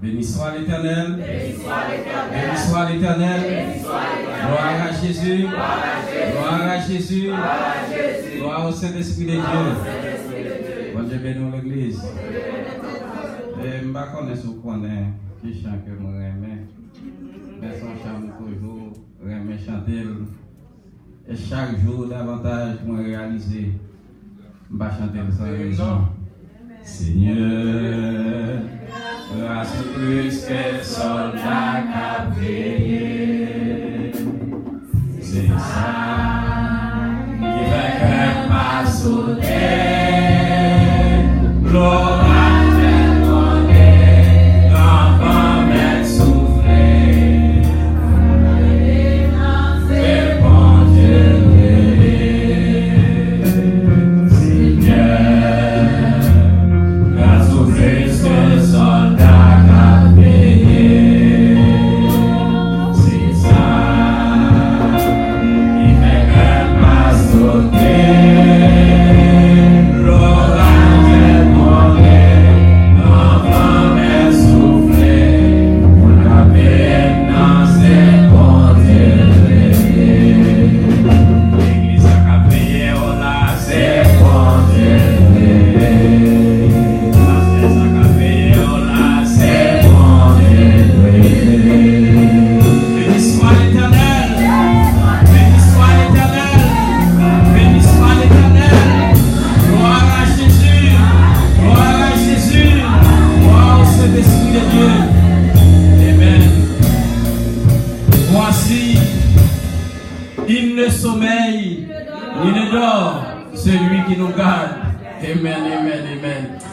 Béni soit l'Éternel. Béni soit l'Éternel. Gloire à Jésus. Gloire à Jésus. Gloire au Saint-Esprit de Dieu. Bon Dieu bénit l'Église. Je ne connais pas si vous connaissez qui chante que moi j'aime. Mais son chant toujours, j'aime chanter. Et chaque jour, davantage, moi réaliser, je vais chanter sans raison. Seigneur, grâce plus que soldat qu'a payé. C'est ça qui fait que pas sauter. Gloire à tes monnaie, l'enfant m'est soufflé. C'est bon Dieu.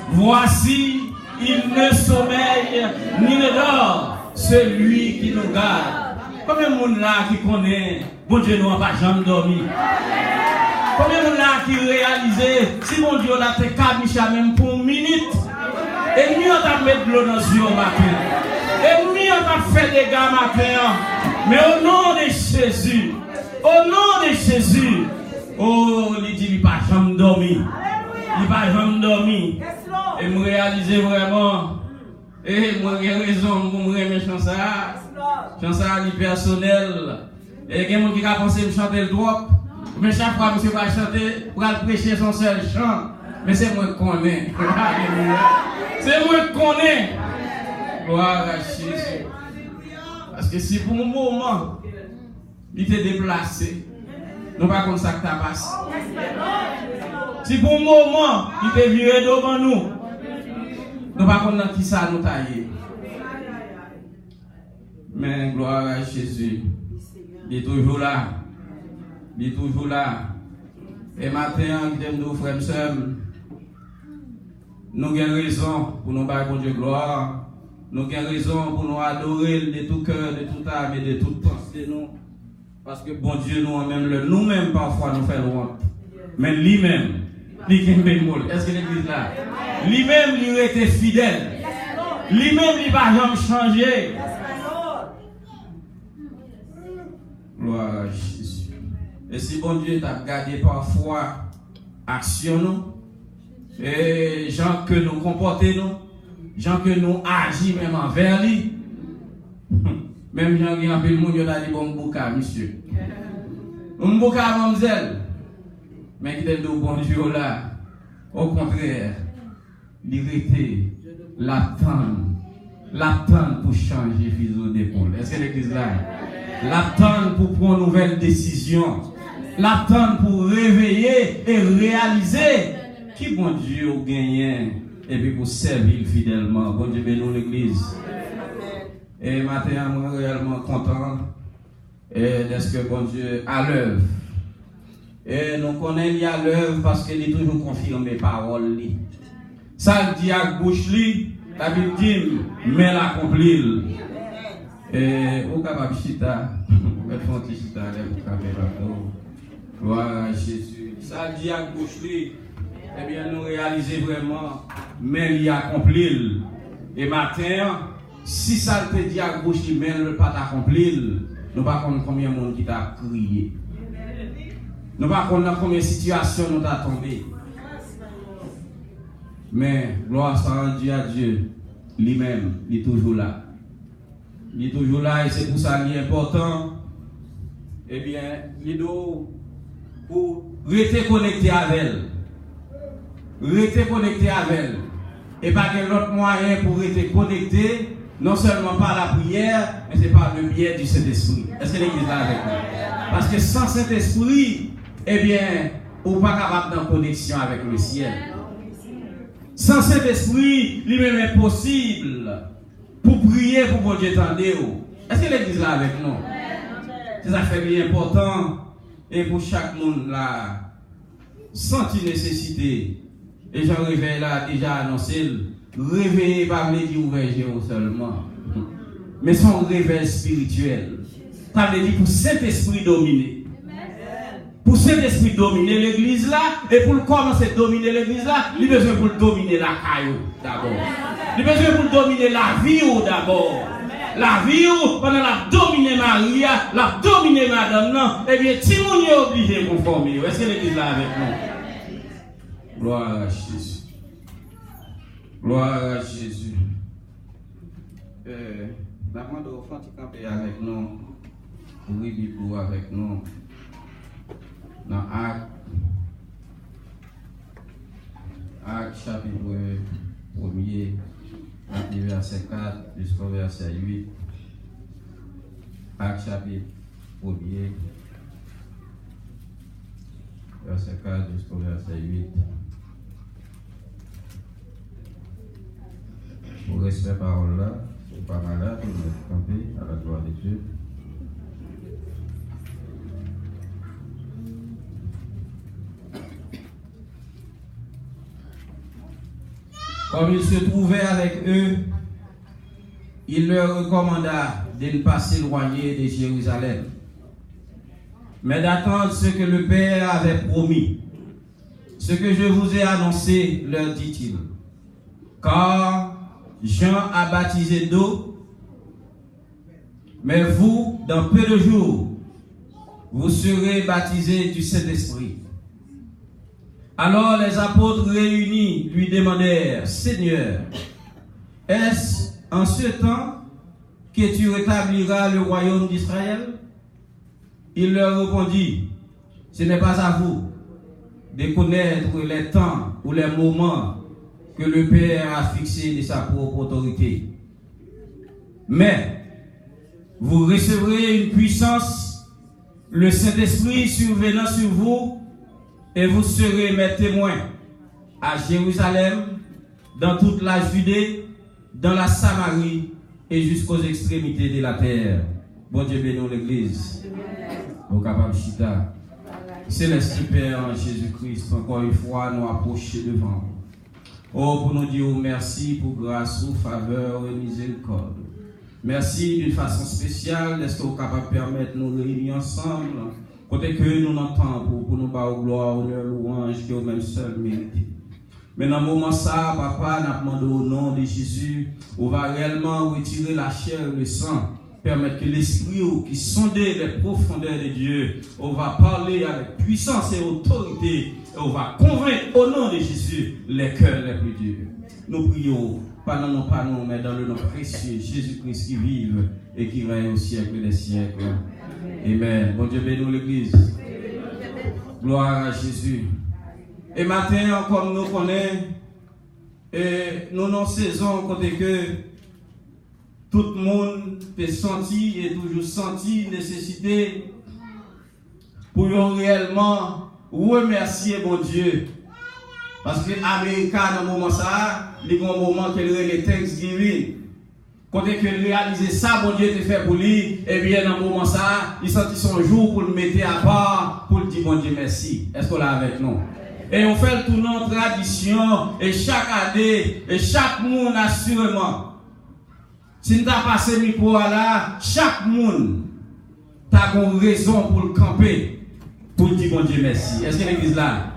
Voici, il ne sommeille ni ne dort, celui qui nous garde. Combien de monde là qui connaît, bon Dieu nous n'a pas jamais dormi? Combien de monde là qui réalise, si mon Dieu l'a fait cabicha même pour une minute, et mieux on mettre de l'eau dans les yeux au matin, et mieux on fait des gars matin, mais au nom de Jésus, oh, il dit, il n'a pas jamais dormi. Il n'a pas jamais dormi. Et me réaliser vraiment, et moi j'ai raison pour me remettre chanson personnel. Et il y a des gens qui ont pensé me chanter le drop, mais chaque fois monsieur va chanter pour aller prêcher son seul chant. Mais c'est moi qui connais. C'est moi qui connais. Gloire à Jésus. Parce que si pour un moment, il t'est déplacé, nous ne pouvons pas ça que tu as passé. Si pour un moment, il t'est viré devant nous, nous ne pouvons pas qui ça nous tailler. Mais gloire à Jésus. Il est toujours là. Il est toujours là. Et maintenant, nous frères et sœurs, nous avons raison pour nous battre pour Dieu gloire. Nous avons raison pour nous adorer de tout cœur, de toute âme et de toute pensée de nous. Parce que bon Dieu, nous-mêmes parfois nous faisons honte. Mais lui-même, est-ce que l'église là? Lui-même, il était fidèle. Lui-même, il va jamais changer. Gloire à Jésus. Et si bon Dieu t'a gardé parfois action nous, et gens que nous comportons, gens que nous agissons même envers lui, même gens qui ont fait le monde, ils ont dit bon bouca, monsieur. Un bouca, mademoiselle. Mais qui est le bon Dieu là, au contraire, l'irriter, l'attendre pour changer fuseau d'épaule. Est-ce que l'église là? L'attendre pour prendre une nouvelle décision. L'attendre pour réveiller et réaliser qui bon Dieu a gagné et puis pour servir fidèlement. Bon Dieu bénit l'église. Et maintenant, je suis réellement content d'être que bon Dieu à l'œuvre. Et nous connaissons à l'œuvre parce qu'il est toujours confirmé paroles. Ça le dit à bouche, la Bible dit, mais l'accomplir. Et au capable chita, vous faites un petit chita, vous travaillez là-dedans. Gloire à Jésus. Ça le dit à bouche, eh bien nous réalisons vraiment, mais il accomplir. Et matin, si ça te dit à gauche, mais ne pas t'accomplir, nous ne savons pas combien de monde qui t'a crié. Nous ne savons pas combien de situations nous t'a tombé. Mais gloire soit rendue à Dieu. lui-même, il est toujours là. Il est toujours là et c'est pour ça qu'il est important. Eh bien, il doit pour rester connecté avec elle. Rester connecté avec elle. Et pas que l'autre moyen pour rester connecté, non seulement par la prière, mais c'est par le biais du Saint-Esprit. Est-ce que l'église est là avec nous? Parce que sans Saint-Esprit, eh bien, on n'est pas capable d'être en connexion avec le ciel. Sans Saint-Esprit, lui-même est possible pour prier pour mon Dieu tendez. Est-ce que l'église est là avec nous? C'est ça fait bien important. Et pour chaque monde là, sentir nécessité. Et Jean Réveil là déjà annoncé, réveiller pas me dire ouvert seulement. Mais son réveil spirituel. Ça veut dire pour Saint-Esprit dominer. Pour Saint-Esprit dominer l'église là, et pour commencer à dominer l'église là, il a besoin pour dominer la caillou d'abord. Il a besoin pour dominer la vie d'abord. La vie pendant la dominer Maria, la dominer madame, non, eh bien, Timon est obligé de conformer. Est-ce que l'église là avec nous? Gloire à Jésus. Gloire à Jésus. La demande de l'enfant qui campe avec nous, oui, Bible avec nous. Dans Actes chapitre 1er, verset 4 jusqu'au verset 8. Actes chapitre 1er, verset 4 jusqu'au verset 8. Pour rester parole là, c'est pas malade, on est campé à la gloire de Dieu. Comme il se trouvait avec eux, il leur recommanda de ne pas s'éloigner de Jérusalem, mais d'attendre ce que le Père avait promis. Ce que je vous ai annoncé, leur dit-il. Car Jean a baptisé d'eau, mais vous, dans peu de jours, vous serez baptisés du Saint-Esprit. Alors les apôtres réunis lui demandèrent, Seigneur, est-ce en ce temps que tu rétabliras le royaume d'Israël? Il leur répondit, ce n'est pas à vous de connaître les temps ou les moments que le Père a fixés de sa propre autorité. Mais vous recevrez une puissance, le Saint-Esprit survenant sur vous, et vous serez mes témoins à Jérusalem, dans toute la Judée, dans la Samarie et jusqu'aux extrémités de la terre. Bon Dieu bénisse l'église. Au capable Chita. Céleste Père en Jésus-Christ, encore une fois, nous approcher devant. Oh, pour nous dire merci pour grâce, ou faveur et miséricorde. Merci d'une façon spéciale d'être capable de permettre de nous réunir ensemble. Côté que nous n'entendons pour nous battre gloire, honneur, louange, qui est au même seul mérité. Mais dans le moment ça, papa, nous demandé au nom de Jésus, on va réellement retirer la chair et le sang, permettre que l'esprit qui sondait les profondeurs de Dieu, on va parler avec puissance et autorité, et on va convaincre au nom de Jésus les cœurs les plus durs. Nous prions, pas dans nos panneaux, mais dans le nom précieux, Jésus-Christ qui vive et qui règne au siècle des siècles. Amen. Bon Dieu bénisse l'église. Gloire à Jésus. Et matin, comme nous connaissons, et nous nous saison côté que tout le monde peut sentir et toujours sentir nécessité pour réellement remercier bon Dieu. Parce que l'Amérique, dans le moment ça, il y a un moment qu'elle est Thanksgiving. Quand il réalise ça, bon Dieu te fait pour lui, et bien dans le moment ça, il sentit son jour pour le mettre à part, pour le dire bon Dieu merci. Est-ce qu'on l'a avec nous? Et on fait le tournant en tradition, et chaque année, et chaque monde assurément. Si nous avons passé le micro là, chaque monde a une raison pour le camper, pour le dire bon Dieu merci. Est-ce que l'église là?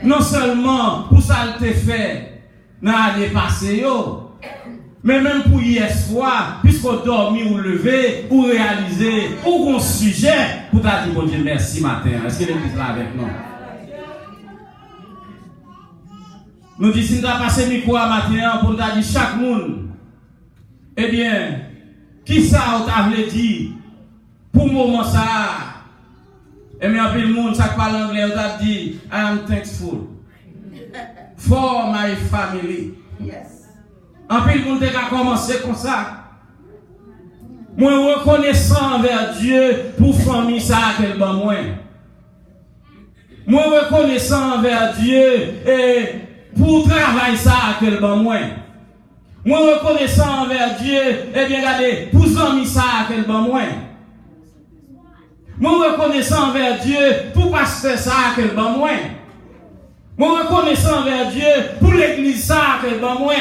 Non seulement pour ça le fait dans l'année passée, mais même pour hier soir, puisqu'on dormi ou levé, ou réalisé, ou un sujet, pour ta dire bon Dieu merci matin. Est-ce que l'église là avec nous? Nous disons si nous avons passé le micro à matin pour nous dire chaque monde Eh bien, qui ça vous avez dit pour le moment ça? Et bien, le monde, ça parle anglais, vous avez dit, I am thankful for my family. Yes. En plus, le monde a commencé comme ça. Moi, reconnaissant envers Dieu pour famille ça qu'elle bat moins. Moi, reconnaissant envers Dieu et pour travail ça qu'elle bat moins. Moi, reconnaissant envers Dieu, eh bien, regardez, pour amis ça qu'elle bat moins. Moi, reconnaissant envers Dieu pour pasteur ça qu'elle bat moins. Moi, reconnaissant envers Dieu pour l'église ça qu'elle bat moins.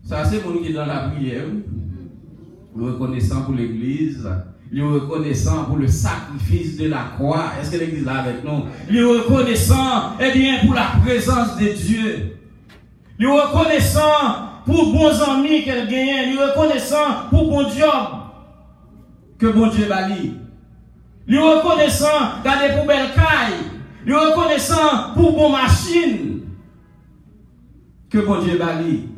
Ça, c'est pour nous qui est dans la prière. Le reconnaissant pour l'église. Le reconnaissant pour le sacrifice de la croix. Est-ce que l'église est là avec nous? Le reconnaissant, eh bien, pour la présence de Dieu. Le reconnaissant pour bons amis qu'elle gagne. Le reconnaissant pour bon job que bon Dieu bali. Le reconnaissant garder pour belle caille. Le reconnaissant pour bon machine que bon Dieu bali.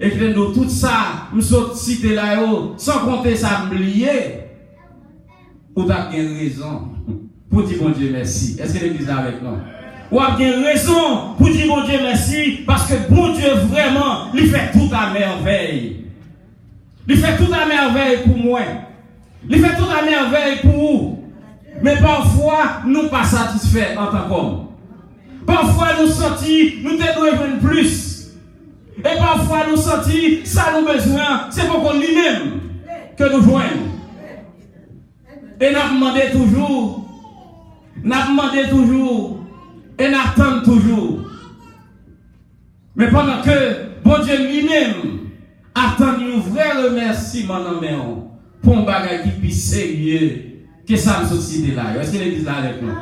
Et que nous tout ça, nous sommes cités là, sans compter ça, m'oublier. Ou t'as bien raison pour dire bon Dieu merci. Est-ce que l'église est avec nous? Ou a bien raison pour dire bon Dieu merci, parce que bon Dieu vraiment, il fait tout à merveille. Il fait tout à merveille pour moi. Il fait tout à merveille pour vous. Mais parfois, nous ne sommes pas satisfaits en tant qu'hommes. Parfois, nous sentons, nous devons plus. Et parfois nous sentons, ça nous besoin, c'est pour qu'on lui-même que nous joignons. Et nous demandons toujours, et nous attendons toujours. Mais pendant que bon Dieu lui-même attend un vrai remerciement dans nous pour un bagage qui est plus sérieux que ça nous société là. Est-ce que l'église est là avec nous?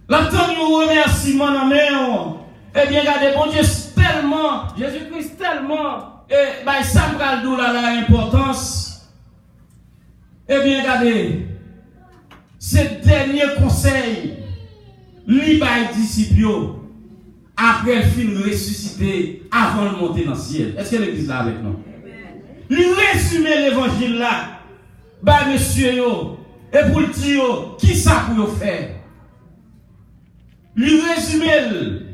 L'attend un remerciement dans nous. Eh bien, regardez, bon Dieu, tellement, Jésus-Christ tellement, et bah, ça me donne l'importance. Eh bien, regardez, ce dernier conseil, lui, les disciples, après le film ressuscité, avant de monter dans le ciel. Est-ce que l'église est là avec nous? Lui résumer l'évangile là, bah, monsieur, et pour le dire, qui ça pour faire? Lui résumer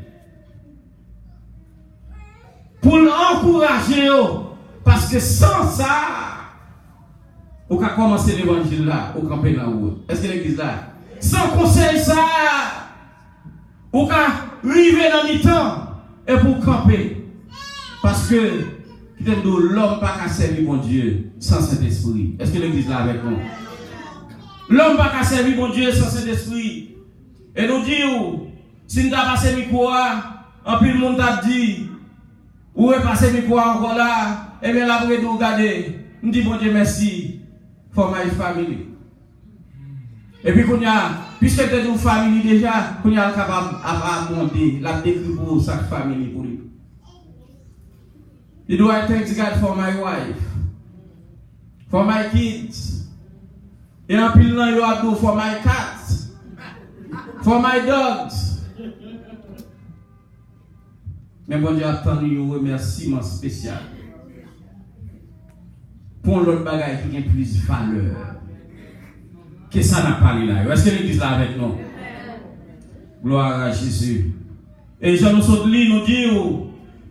pour l'encourager, parce que sans ça, on peut commencer l'évangile là, au camper dans la route. Est-ce que l'église là? Sans conseil ça, on peut arriver dans le temps et pour camper. Parce que l'homme pas qu'à servir mon Dieu sans Saint-Esprit. Est-ce que l'église là avec nous? L'homme pas qu'à servir mon Dieu sans Saint-Esprit. Et nous disons, si nous avons passé le micro, en plus le monde a dit, où est passé le micro encore là, et bien là, vous regardez, nous disons bon Dieu merci for my family. Et puis, puisque tu es une famille déjà, qu'on est capable de monter, la décrit pour chaque famille pour lui. You do I thank God for my wife, for my kids, et en plus là, you have to for my cats, for my dogs. Mais bon Dieu attend un remerciement spécial pour l'autre bagage qui a plus de valeur que ça n'a pas là. Est-ce que l'église là avec nous? Gloire à Jésus. Et Jean nous dit,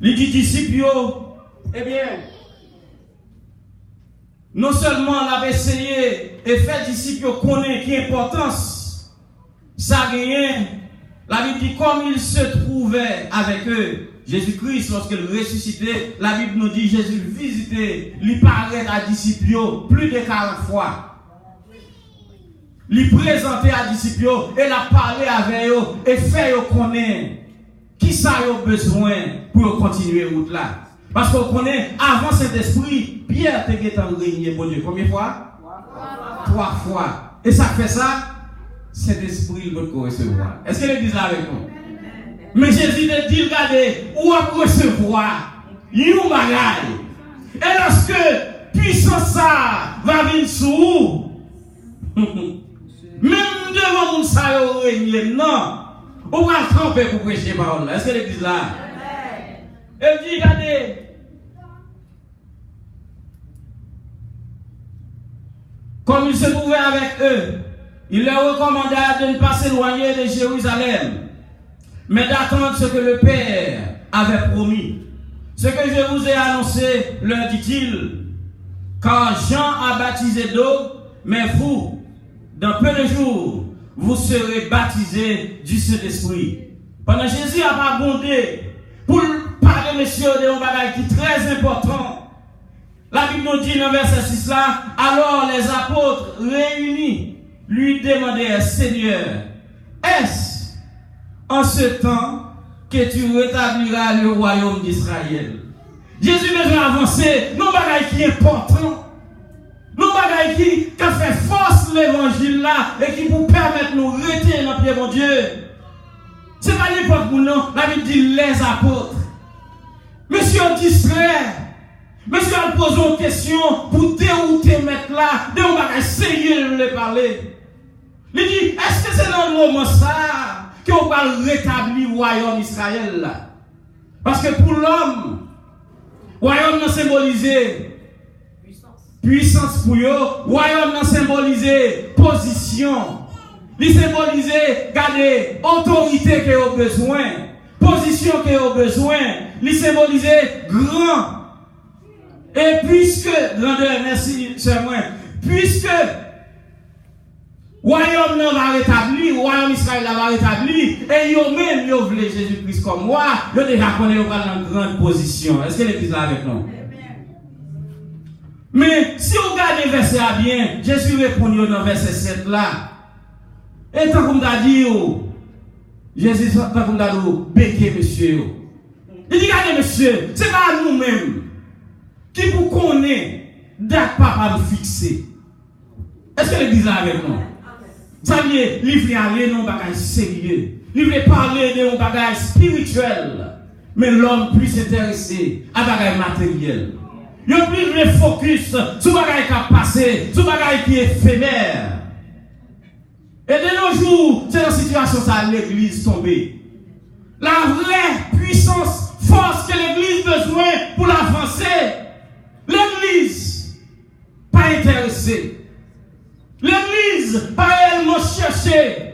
les disciples, eh bien, non seulement on a essayé et fait disciples connaître qui importance, ça gagne. La Bible dit comme il se trouvait avec eux. Jésus-Christ, lorsqu'il ressuscitait, la Bible nous dit Jésus visitait, lui parlait à disciples plus de 40 fois. Lui présentait à disciples et la parlé avec eux et fait eux connaître qui ça a besoin pour continuer route là. Parce qu'on connaît avant cet esprit, Pierre était en régné pour Dieu. Combien de fois? 3 fois. Et ça fait ça, cet esprit il veut recevoir. Est-ce que l'église est avec nous? Mais Jésus te dit, regardez, où à recevoir, il y a un bagage. Et lorsque puissance ça va venir sur vous, même devant mon saillot régné, non, on va tremper pour prêcher parole. Est-ce que l'église là? Elle dit, regardez, comme il se trouvait avec eux, il leur recommanda de ne pas s'éloigner de Jérusalem, mais d'attendre ce que le Père avait promis. Ce que je vous ai annoncé, leur dit-il, car Jean a baptisé d'eau, mais vous, dans peu de jours, vous serez baptisés du Saint-Esprit. Pendant Jésus a pas abondé pour parler, monsieur, de un bagage qui est très important. La Bible nous dit dans verset 6 là, alors les apôtres réunis lui demandèrent, Seigneur, est-ce en ce temps que tu rétabliras le royaume d'Israël? Jésus besoin d'avancer, non bagage qui est important. Non bagage qui fait force l'évangile là et qui vous permettre de nous rester dans le pied mon Dieu. C'est pas n'importe où non, la Bible dit les apôtres. Monsieur distrait. Monsieur a posé une question pour dérouter mettre là, de on va essayer de le parler. Il dit, est-ce que c'est dans le moment ça qu'on va rétablir le royaume d'Israël là? Parce que pour l'homme, le royaume n'a symbolisé puissance pour eux, le royaume n'a symbolisé position. Il symbolisait, regardez, autorité qu'il a besoin, position qu'il a besoin. Il symbolisait grand. Et puisque, grandeur, merci, c'est moi, puisque royaume va rétablir, royaume Israël va rétablir, et yo même, yo voulez Jésus-Christ comme moi, yo déjà connaît, yo va dans une grande position. Est-ce que l'église est avec nous? Mais si on regarde le verset à bien, Jésus répond dans le verset 7 là. Et tant qu'on t'a dit, Jésus, tant qu'on t'a dit, béquez monsieur. Il dit, regardez monsieur, c'est pas nous-mêmes qui vous connaît date papa nous fixer. Est-ce que l'église est avec nous? Ça veut dire, il veut aller dans un bagage sérieux. Il veut parler de un bagage spirituel. Mais l'homme plus intéressé à un bagage matériel. Il a plus de focus sur le bagage qui a passé, sur le bagage qui est éphémère. Et de nos jours, c'est la situation ça l'église tombée. La vraie puissance, force que l'église a besoin pour l'avancer. L'église, pas intéressée. L'église, pas réellement chercher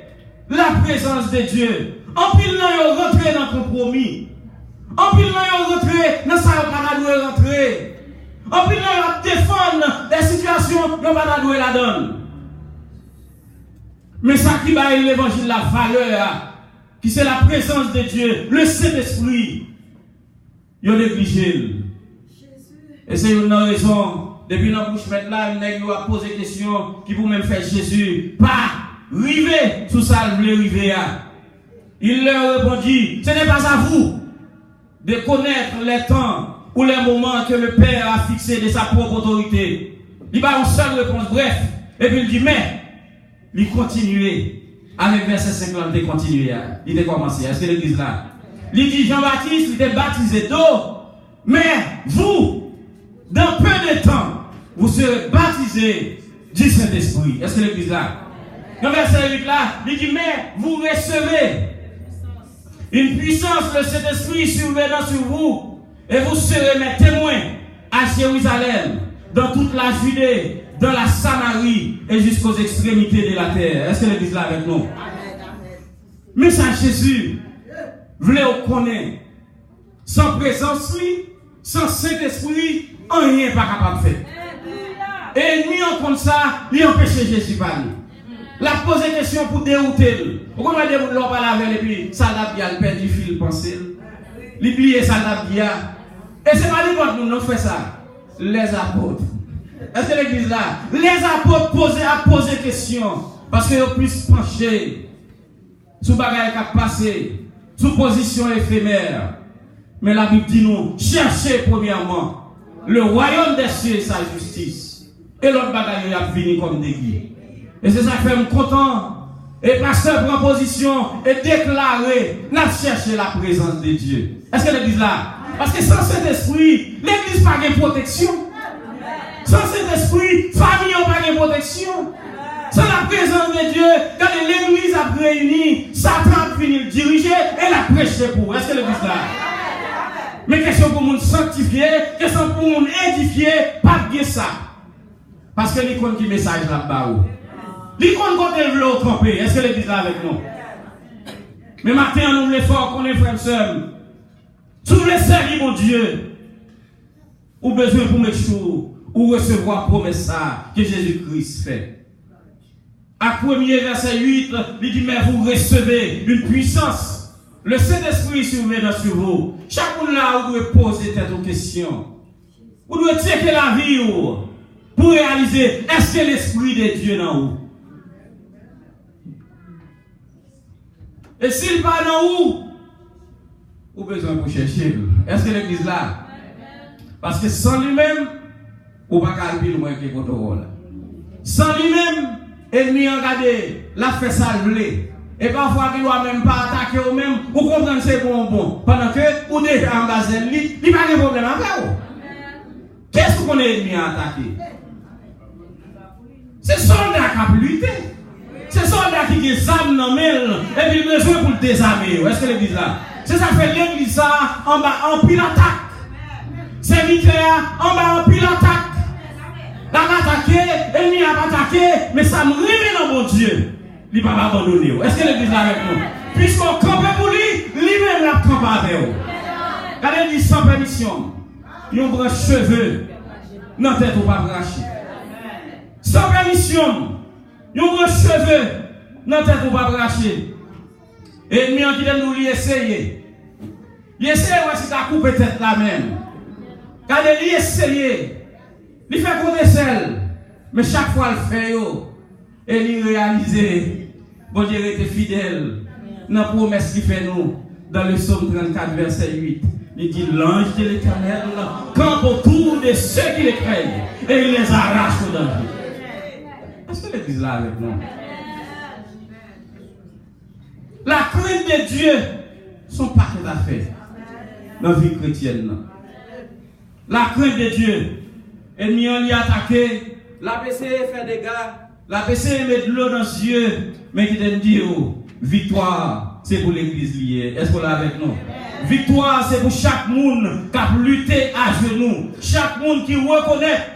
la présence de Dieu. En pile, nous rentré dans le compromis. En pile, nous rentré dans ça, on va rentrer. En pile, nous défendre des situations, nous va la donne. Mais ça qui va l'évangile, la valeur, qui c'est la présence de Dieu, le Saint-Esprit, il y a négligé. Et c'est une raison, depuis notre bouche là, il a posé des questions qui vous même faire Jésus, pas river sous ça, le river. Il leur répondit, ce n'est pas à vous de connaître les temps ou les moments que le Père a fixé de sa propre autorité. Il va en seule réponse, bref, et puis il dit, mais, il continuait, avec verset 50, il continuait, il était commencé, est-ce que l'église là? Il dit, Jean-Baptiste, il était baptisé d'eau, mais vous, dans peu de temps, vous serez baptisés du Saint-Esprit. Est-ce que l'église là? Dans verset 8 là, il dit, mais vous recevez une puissance, le Saint-Esprit survenant sur vous, et vous serez mes témoins à Jérusalem, dans toute la Judée, dans la Samarie et jusqu'aux extrémités de la terre. Est-ce que l'église là avec nous? Mais ça, Jésus voulait connaître sans présence, lui, sans Saint-Esprit, rien pas capable de faire. Et ni en compte ça, ni empêcher Jésus de parler. La poser des questions pour dérouter. Vous comprenez, vous l'avez parlé avec lui, ça l'a bien, il perd du fil pensée. L'oublier, ça l'a bien. Et c'est pas n'importe nous, nous fait ça. Les apôtres. Est-ce que l'église là? Les apôtres poser des questions. Parce qu'ils ont plus penché sous bagaille qui a passé, sous position éphémère. Mais la Bible dit nous, cherchez premièrement le royaume des cieux et sa justice. Et l'autre bagaille a fini comme des guides. Et c'est ça qui fait me content. Et pasteur prend position et déclarer, n'a cherché la présence de Dieu. Est-ce que l'église là? Parce que sans cet esprit, l'église n'a pas de protection. Sans cet esprit, famille n'a pas de protection. Sans la présence de Dieu, quand l'église a réuni, Satan a fini de diriger et la prêcher pour. Est-ce que l'église là? Mais question pour nous sanctifier, question pour nous édifier, pas de ça. Parce que l'icône qui message là-bas. L'icône qu'on développe au campé, est-ce que l'église là avec nous? Mais maintenant, nous voulons fort qu'on est frères et sœurs. Si vous voulez servir mon Dieu, ou besoin pour mettre chaud, ou recevoir promesse ça que Jésus-Christ fait. À 1er verset 8, il dit, mais vous recevez une puissance. Le Saint-Esprit survient sur vous. Chaque monde là, vous devez poser cette question. Vous devez checker la vie pour réaliser, est-ce que l'Esprit de Dieu est dans vous? Et s'il va dans où? Vous avez besoin pour chercher. Est-ce que l'église là? Parce que sans lui-même, vous ne pouvez pas le moins que le contrôle. Sans lui-même, l'ennemi a regardé, l'a fait salver. Et parfois, il ne doit même pas attaquer vous-même. Vous comprenez que c'est bon. Pendant que vous êtes en gazelle, il n'y a pas de problème avec vous. Qu'est-ce que vous avez l'ennemi à attaquer? C'est soldat qui a lutté. C'est soldat qui a des âmes dans et puis il a besoin pour le désarmer. Est-ce que l'église là? C'est ça fait l'église ça en bas en pile attaque. Serviteur en bas en pile attaque. La attaqué, l'ennemi a attaqué, mais ça me révèle dans mon Dieu. Il ne va pas abandonner. Est-ce que l'église là avec nous? Puisqu'on campe pour lui, lui-même la campe avec vous. Regardez, il dit sans permission. Il y a un grand cheveu dans la tête ou pas branché. Sans permission. Il y a un grand cheveu dans la tête ou pas branché. Et l'ennemi qui donne nous essayer. Il essaye si tu as coupé tête là même. Regardez, il essaye. Il fait compter celle. Mais chaque fois, il fait. Et il réalise. Bon Dieu était fidèle. Dans la promesse qu'il fait nous. Dans le psaume 34, verset 8. Il dit l'ange de l'Éternel campe autour de ceux qui les craignent. Et il les arrache au danger. Est-ce que l'église là avec nous? La crainte de Dieu, son paquet d'affaires dans la vie chrétienne. La crainte de Dieu, ennemi en lui attaqué, la PC fait des dégâts, la PC met de l'eau dans ses yeux, mais qui te dit, victoire, c'est pour l'église liée. Est-ce qu'on l'a avec nous? Victoire, c'est pour chaque monde qui a lutté à genoux, chaque monde qui reconnaît.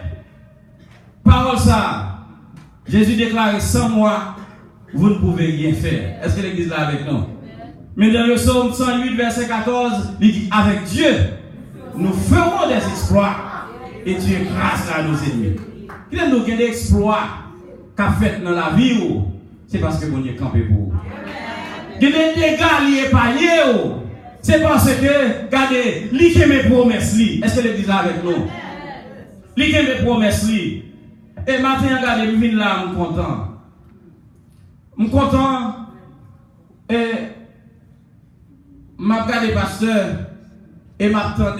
Parole ça. Jésus déclare, sans moi, vous ne pouvez rien faire. Est-ce que l'église là avec nous? Mais dans le psaume 108, verset 14, il dit, avec Dieu, nous ferons des exploits et Dieu écrasera nos ennemis. Il y a des exploits qu'a fait dans la vie, c'est parce que bon Dieu campé pour vous. Il y a des dégâts liés par vous, c'est parce que, regardez, liquez mes promesses. Est-ce que l'église là avec nous? Liquez mes promesses. Et maintenant, regardez, je viens là, je suis content. Je suis content. Et je regarde le pasteur et je m'attends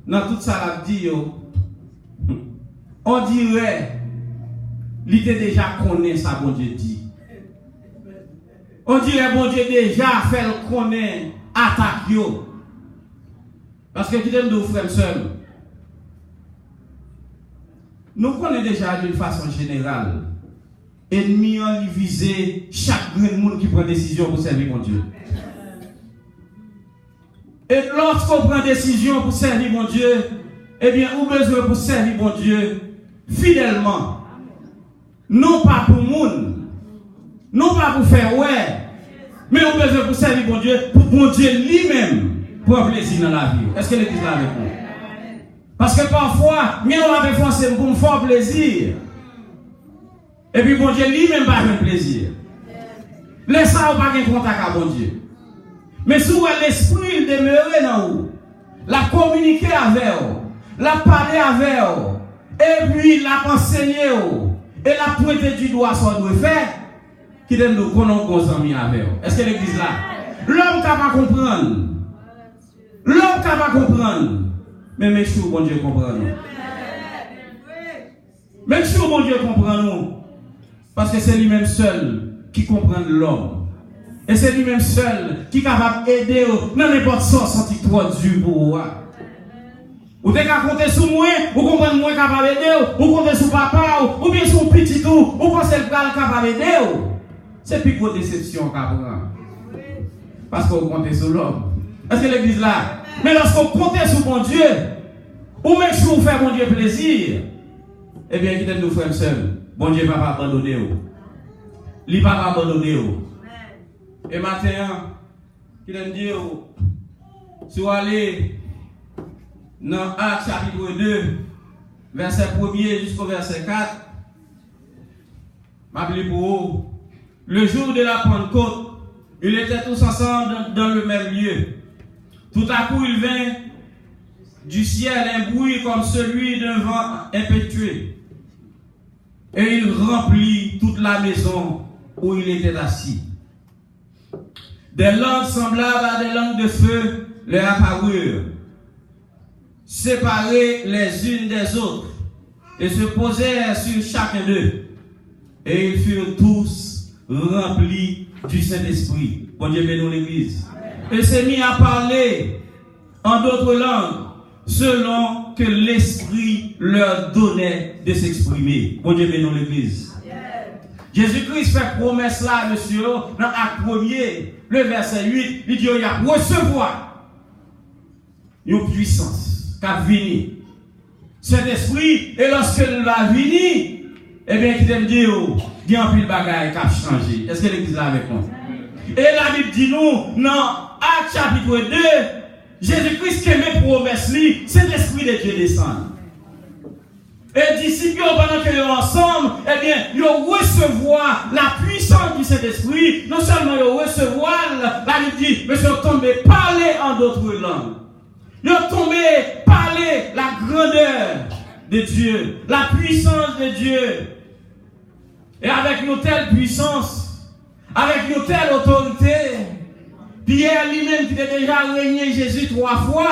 dans tout ça, là, dit, on dirait, il était déjà connu ça, bon Dieu dit. On dirait, bon Dieu déjà fait le connaître, attaque yo. Parce que tu aimes de frères et sœurs. Nous connaissons déjà d'une façon générale. Ennemi en lui viser chaque grand monde qui prend décision pour servir mon Dieu. Et lorsqu'on prend décision pour servir mon Dieu, eh bien, on a besoin pour servir mon Dieu fidèlement. Non pas pour monde, non pas pour faire ouais, mais on a besoin pour servir mon Dieu, pour mon Dieu lui-même, pour un plaisir dans la vie. Est-ce que l'église là avec nous? Parce que parfois, nous avons fait pour me faire plaisir. Et puis, bon Dieu lui-même pas un plaisir. Laissez ça, pas de contact avec bon Dieu. Mais si vous avez l'esprit demeurer dans vous, la communiquer avec vous, la parler avec vous, et puis la enseigner vous, et la pointer du doigt sur doit faire, qui donne nous connaître amis avec vous. Est-ce que l'église là? L'homme ne peut pas comprendre. L'homme ne peut pas comprendre. Mais même si bon Dieu comprend nous. Même si bon Dieu comprend nous. Parce que c'est lui-même seul qui comprend l'homme. Et c'est lui-même seul qui est capable d'aider dans n'importe quoi senti trop dur pour vous. Vous êtes capable de compter sur moi, vous comprenez moi capable d'aider, vous comptez sur papa, ou bien sur petit tout, vous pensez le père capable d'aider. C'est plus grosse déception qu'à prendre. Parce que vous comptez sur l'homme. Est-ce que l'église là? Mais lorsqu'on compte sur mon Dieu, ou même si vous faites mon Dieu plaisir, eh bien, qui nous frères seuls, bon Dieu ne va pas abandonner. Il ne va pas abandonner. Et maintenant, qui nous dit, si vous allez dans Actes chapitre 2, verset 1er jusqu'au verset 4, m'appelez pour vous. Le jour de la Pentecôte, ils étaient tous ensemble dans le même lieu. Tout à coup, il vint du ciel un bruit comme celui d'un vent impétueux. Et il remplit toute la maison où il était assis. Des langues semblables à des langues de feu leur apparurent, séparées les unes des autres, et se posèrent sur chacun d'eux. Et ils furent tous remplis du Saint-Esprit. Bon Dieu bénisse l'église. Et s'est mis à parler en d'autres langues, selon que l'Esprit leur donnait de s'exprimer. Bon Dieu bénisse l'église. Jésus-Christ fait promesse là, monsieur, dans Acte 1er, le verset 8, il dit, il y a recevoir une puissance qui a venu. Cet esprit, et lorsqu'il va venir, eh bien, qui t'aime dire, il y a un pile de bagaille qui a changé. Est-ce que l'église est avec nous? Et la Bible dit nous, dans Acte chapitre 2, Jésus-Christ qui met promesse, cet esprit de Dieu descend. Et disciples, pendant qu'ils sont ensemble, eh bien, ils recevoir la puissance du Saint-Esprit. Non seulement ils recevoir, la Bible dit, mais ils sont tombés parler en d'autres langues. Ils sont tombés parler la grandeur de Dieu, la puissance de Dieu. Et avec une telle puissance, avec une telle autorité, Pierre lui-même qui a déjà régné Jésus 3 fois,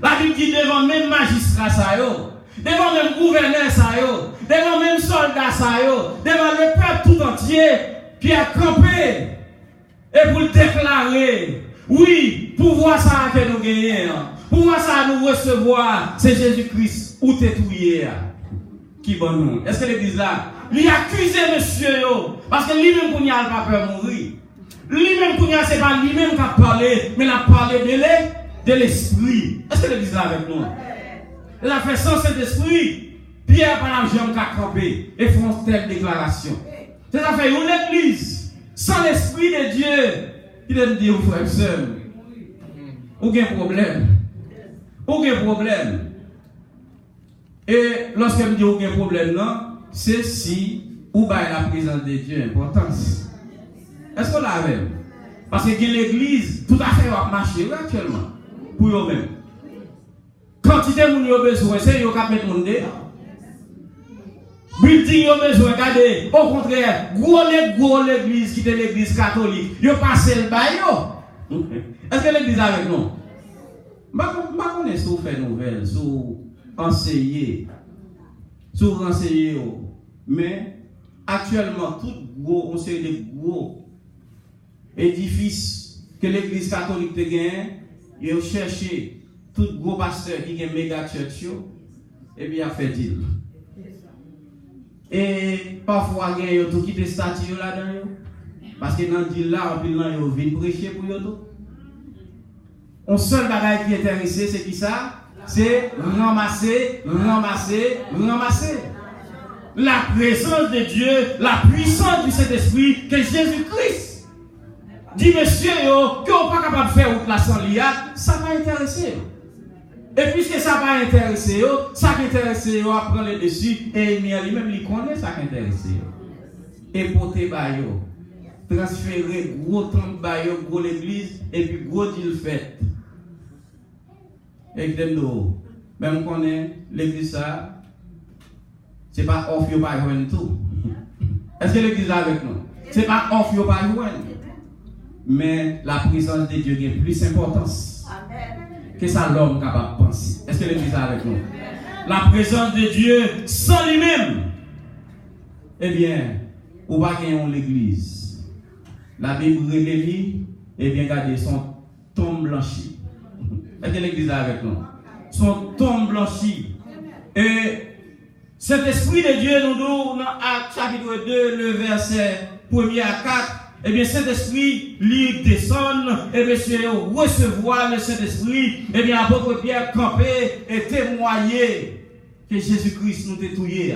la Bible dit devant même magistrat ça yo, devant même gouverneur ça yo, devant même soldat ça yo, devant le peuple tout entier, Pierre campé et pour le déclarer, oui, pouvoir ça que nous gagnons, pouvoir ça nous recevoir, c'est Jésus-Christ ou t'étouiller. Qui bon nous? Est-ce que l'église là, lui accuse monsieur yo, parce que lui-même qu'on y a pas peur mourir. Lui-même qu'on y a, c'est pas lui-même qui a parlé, mais il a parlé de l'esprit. Est-ce que l'église là avec nous? Il a fait sans cet esprit, Pierre par la jambe qui a campé et font telle déclaration. C'est ça fait une église sans l'esprit de Dieu. Il aime dire aux frères et sœurs, aucun problème. Aucun problème. Et lorsqu'elle me dit aucun problème, non, c'est si ou bien la présence de Dieu importance. Est-ce qu'on l'a avec? Parce que l'église, tout à fait, va marcher actuellement. Pour eux-mêmes. Quantité de gens ont besoin, c'est eux qui mettent mon dé. Building ont besoin, regardez. Au contraire, gros l'église qui est l'église catholique, ils passent le bail. Est-ce que l'église est avec nous? Je ne connais pas si vous faites nouvelles, si vous enseignez, si vous renseignez. Mais actuellement, tout gros, on sait des gros édifices que l'église catholique te gagne, ils ont cherché tout gros pasteur qui a un méga church, et bien, il a fait deal. Et parfois, il y a tout qui te statue là-dedans. Parce que dans le deal là, ils viennent prêcher pour eux. Un seul bagage qui est intéressé, c'est qui ça? C'est ramasser. La présence de Dieu, la puissance du Saint-Esprit, que Jésus-Christ dit, monsieur, que vous n'êtes pas capable de faire outre la sangliade, ça va intéresser. Et puisque ça va intéresser, ça qui intéresse, à prendre le dessus, et lui-même, il connaît ça qui intéresse. Et porter bayo, transférer gros temps bayo, gros l'église, et puis gros deal fait. Et même qu'on est l'église ça, c'est pas off you by one tout. Est-ce que l'église est avec nous? C'est pas off you by one. Mais la présence de Dieu a plus d'importance que ça l'homme capable de penser. Est-ce que l'église est avec nous? La présence de Dieu sans lui-même. Eh bien, on va gagner l'église. La Bible révèle, eh bien, regardez, son tombe blanchi. Est-ce que l'église est avec nous? Son tombe blanchi. Et cet esprit de Dieu, nous dans Actes chapitre 2, le verset 1er à 4, eh bien, Saint-Esprit, lui descend, et monsieur, recevoir le Saint-Esprit, eh bien, apôtre Pierre camper et témoigner que Jésus-Christ nous détruit.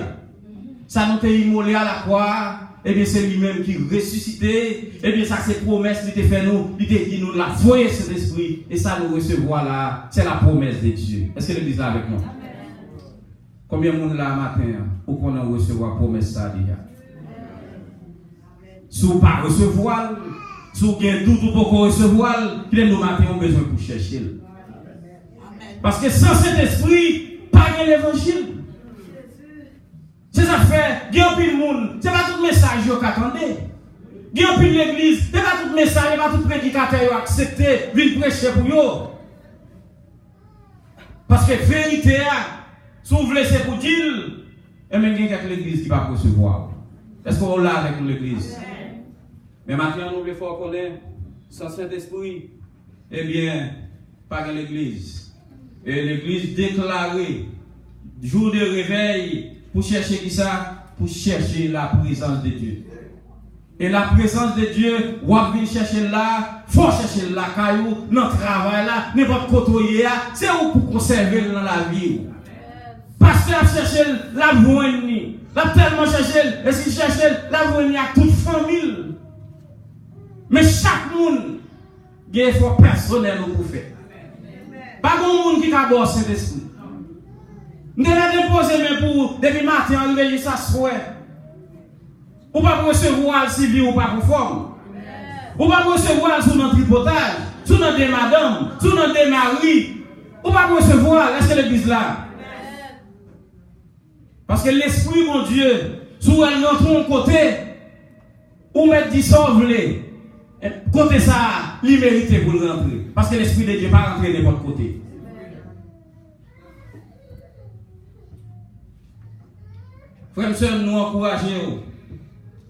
Ça nous a immolé à la croix, eh bien, c'est lui-même qui ressuscité, eh bien, ça, c'est promesse qu'il t'a fait nous, il t'a dit nous la foi Saint-Esprit, et ça nous recevoir là, c'est la promesse de Dieu. Est-ce que l'église là avec nous? Combien de monde là matin, ou qu'on a recevoir la promesse ça déjà? Si vous ne pas recevoir, si vous avez tout pour recevoir, qu'il est nous matin, on a besoin pour chercher. Parce que sans cet esprit, pas de l'évangile. C'est ça fait, il y a un peu de monde, ce n'est pas tout message qui attendait. Il y a un peu de l'église, ce n'est pas tout message, ce n'est pas tout prédicateur qui a accepté, de prêcher pour eux. Parce que vérité, si vous voulez c'est pour dire, et même il y a l'église qui va recevoir. Est-ce qu'on l'a avec l'église? Mais maintenant, nous voulons faire connaître, sans Saint-Esprit, eh bien, pas l'église. Et l'église déclarée, jour de réveil, pour chercher qui ça? Pour chercher la présence de Dieu. Et la présence de Dieu, on va venir chercher là, faut chercher là, caillou, dans le travail là, n'importe côté, c'est où pour conserver dans la vie. Pasteur a cherché la voie, l'a tellement cherché, et s'il cherche la voie à toute famille. Mais chaque monde, il y a un effort personnel pour faire. Pas de monde qui a bossé Saint-Esprit. Nous devons déposer même pour, depuis matin, arriver jusqu'à ce soir. Ou pas recevoir si vie ou pas conforme. Ou pas recevoir sous notre tripotage, sous notre des madame, sous notre des maris. Ou pas recevoir, est-ce que l'église là? Parce que l'esprit, mon Dieu, sous elle rentre un côté, ou mettre dissolver. Côté ça, il mérite pour le rentrer. Parce que l'esprit de Dieu va rentrer de n'importe côté. Frères et sœurs, nous encourageons.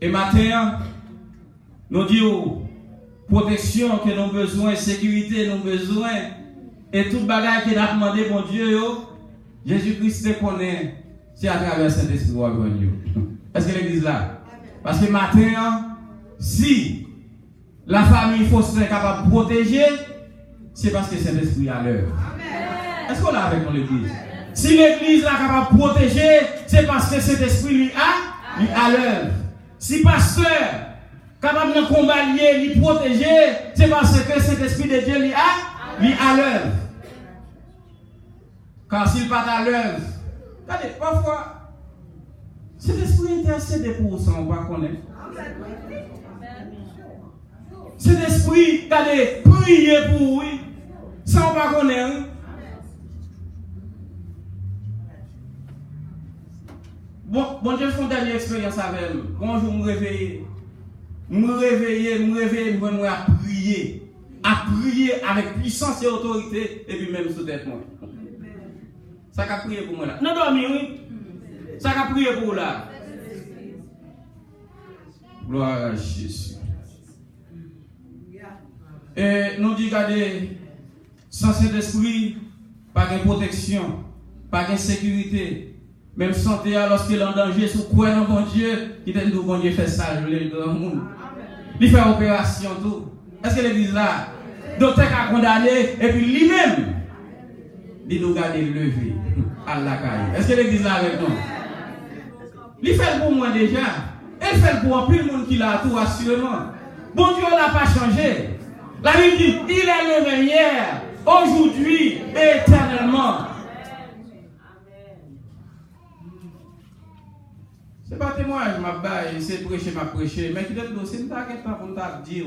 Et matin, nous disons protection que nous avons besoin, sécurité nous avons besoin, et tout bagage que nous avons demandé, mon Dieu, Jésus-Christ te connaît, c'est à travers cet esprit. Est-ce que l'église là? Parce que matin, si la famille Faustin est capable de protéger, c'est parce que cet esprit est à l'œuvre. Est-ce qu'on l'a avec nous l'église? Si l'église est capable de protéger, c'est parce que cet esprit lui à l'œuvre. Si pasteur capable de combattre, lui protéger, c'est parce que cet esprit de Dieu lui à l'œuvre. Car s'il n'est pas à l'œuvre, regardez, parfois, cet esprit intercède pour ça, on va connaître. Cet esprit, regardez, prier pour lui, ça on va connaître. Bon Dieu, je fais une dernière expérience avec lui. Quand je me réveille, je me à prier avec puissance et autorité, et puis même sous tête moi. Ça a prié pour moi là. Non, dormir, oui. Ça a prié pour là. Gloire à Jésus. Et nous disons, regardez, sans cet esprit, pas de protection, pas de sécurité. Même santé, lorsqu'il est en danger, sous quoi dans bon Dieu, qui t'a dit bon Dieu fait ça, je l'ai dans le monde. Il fait opération tout. Est-ce que l'église là, docteur a condamné, et puis lui-même, il nous garde levé à la caille. Est-ce que l'église là avec nous? Il fait pour moi déjà. Il fait pour un peu le monde qui l'a tout assurément. Bon Dieu n'a pas changé. La Bible dit, il est le même hier, aujourd'hui et éternellement. C'est pas témoignage, ma baille, c'est prêcher, ma prêcher, mais qui est le c'est pas qu'un temps pour nous dire.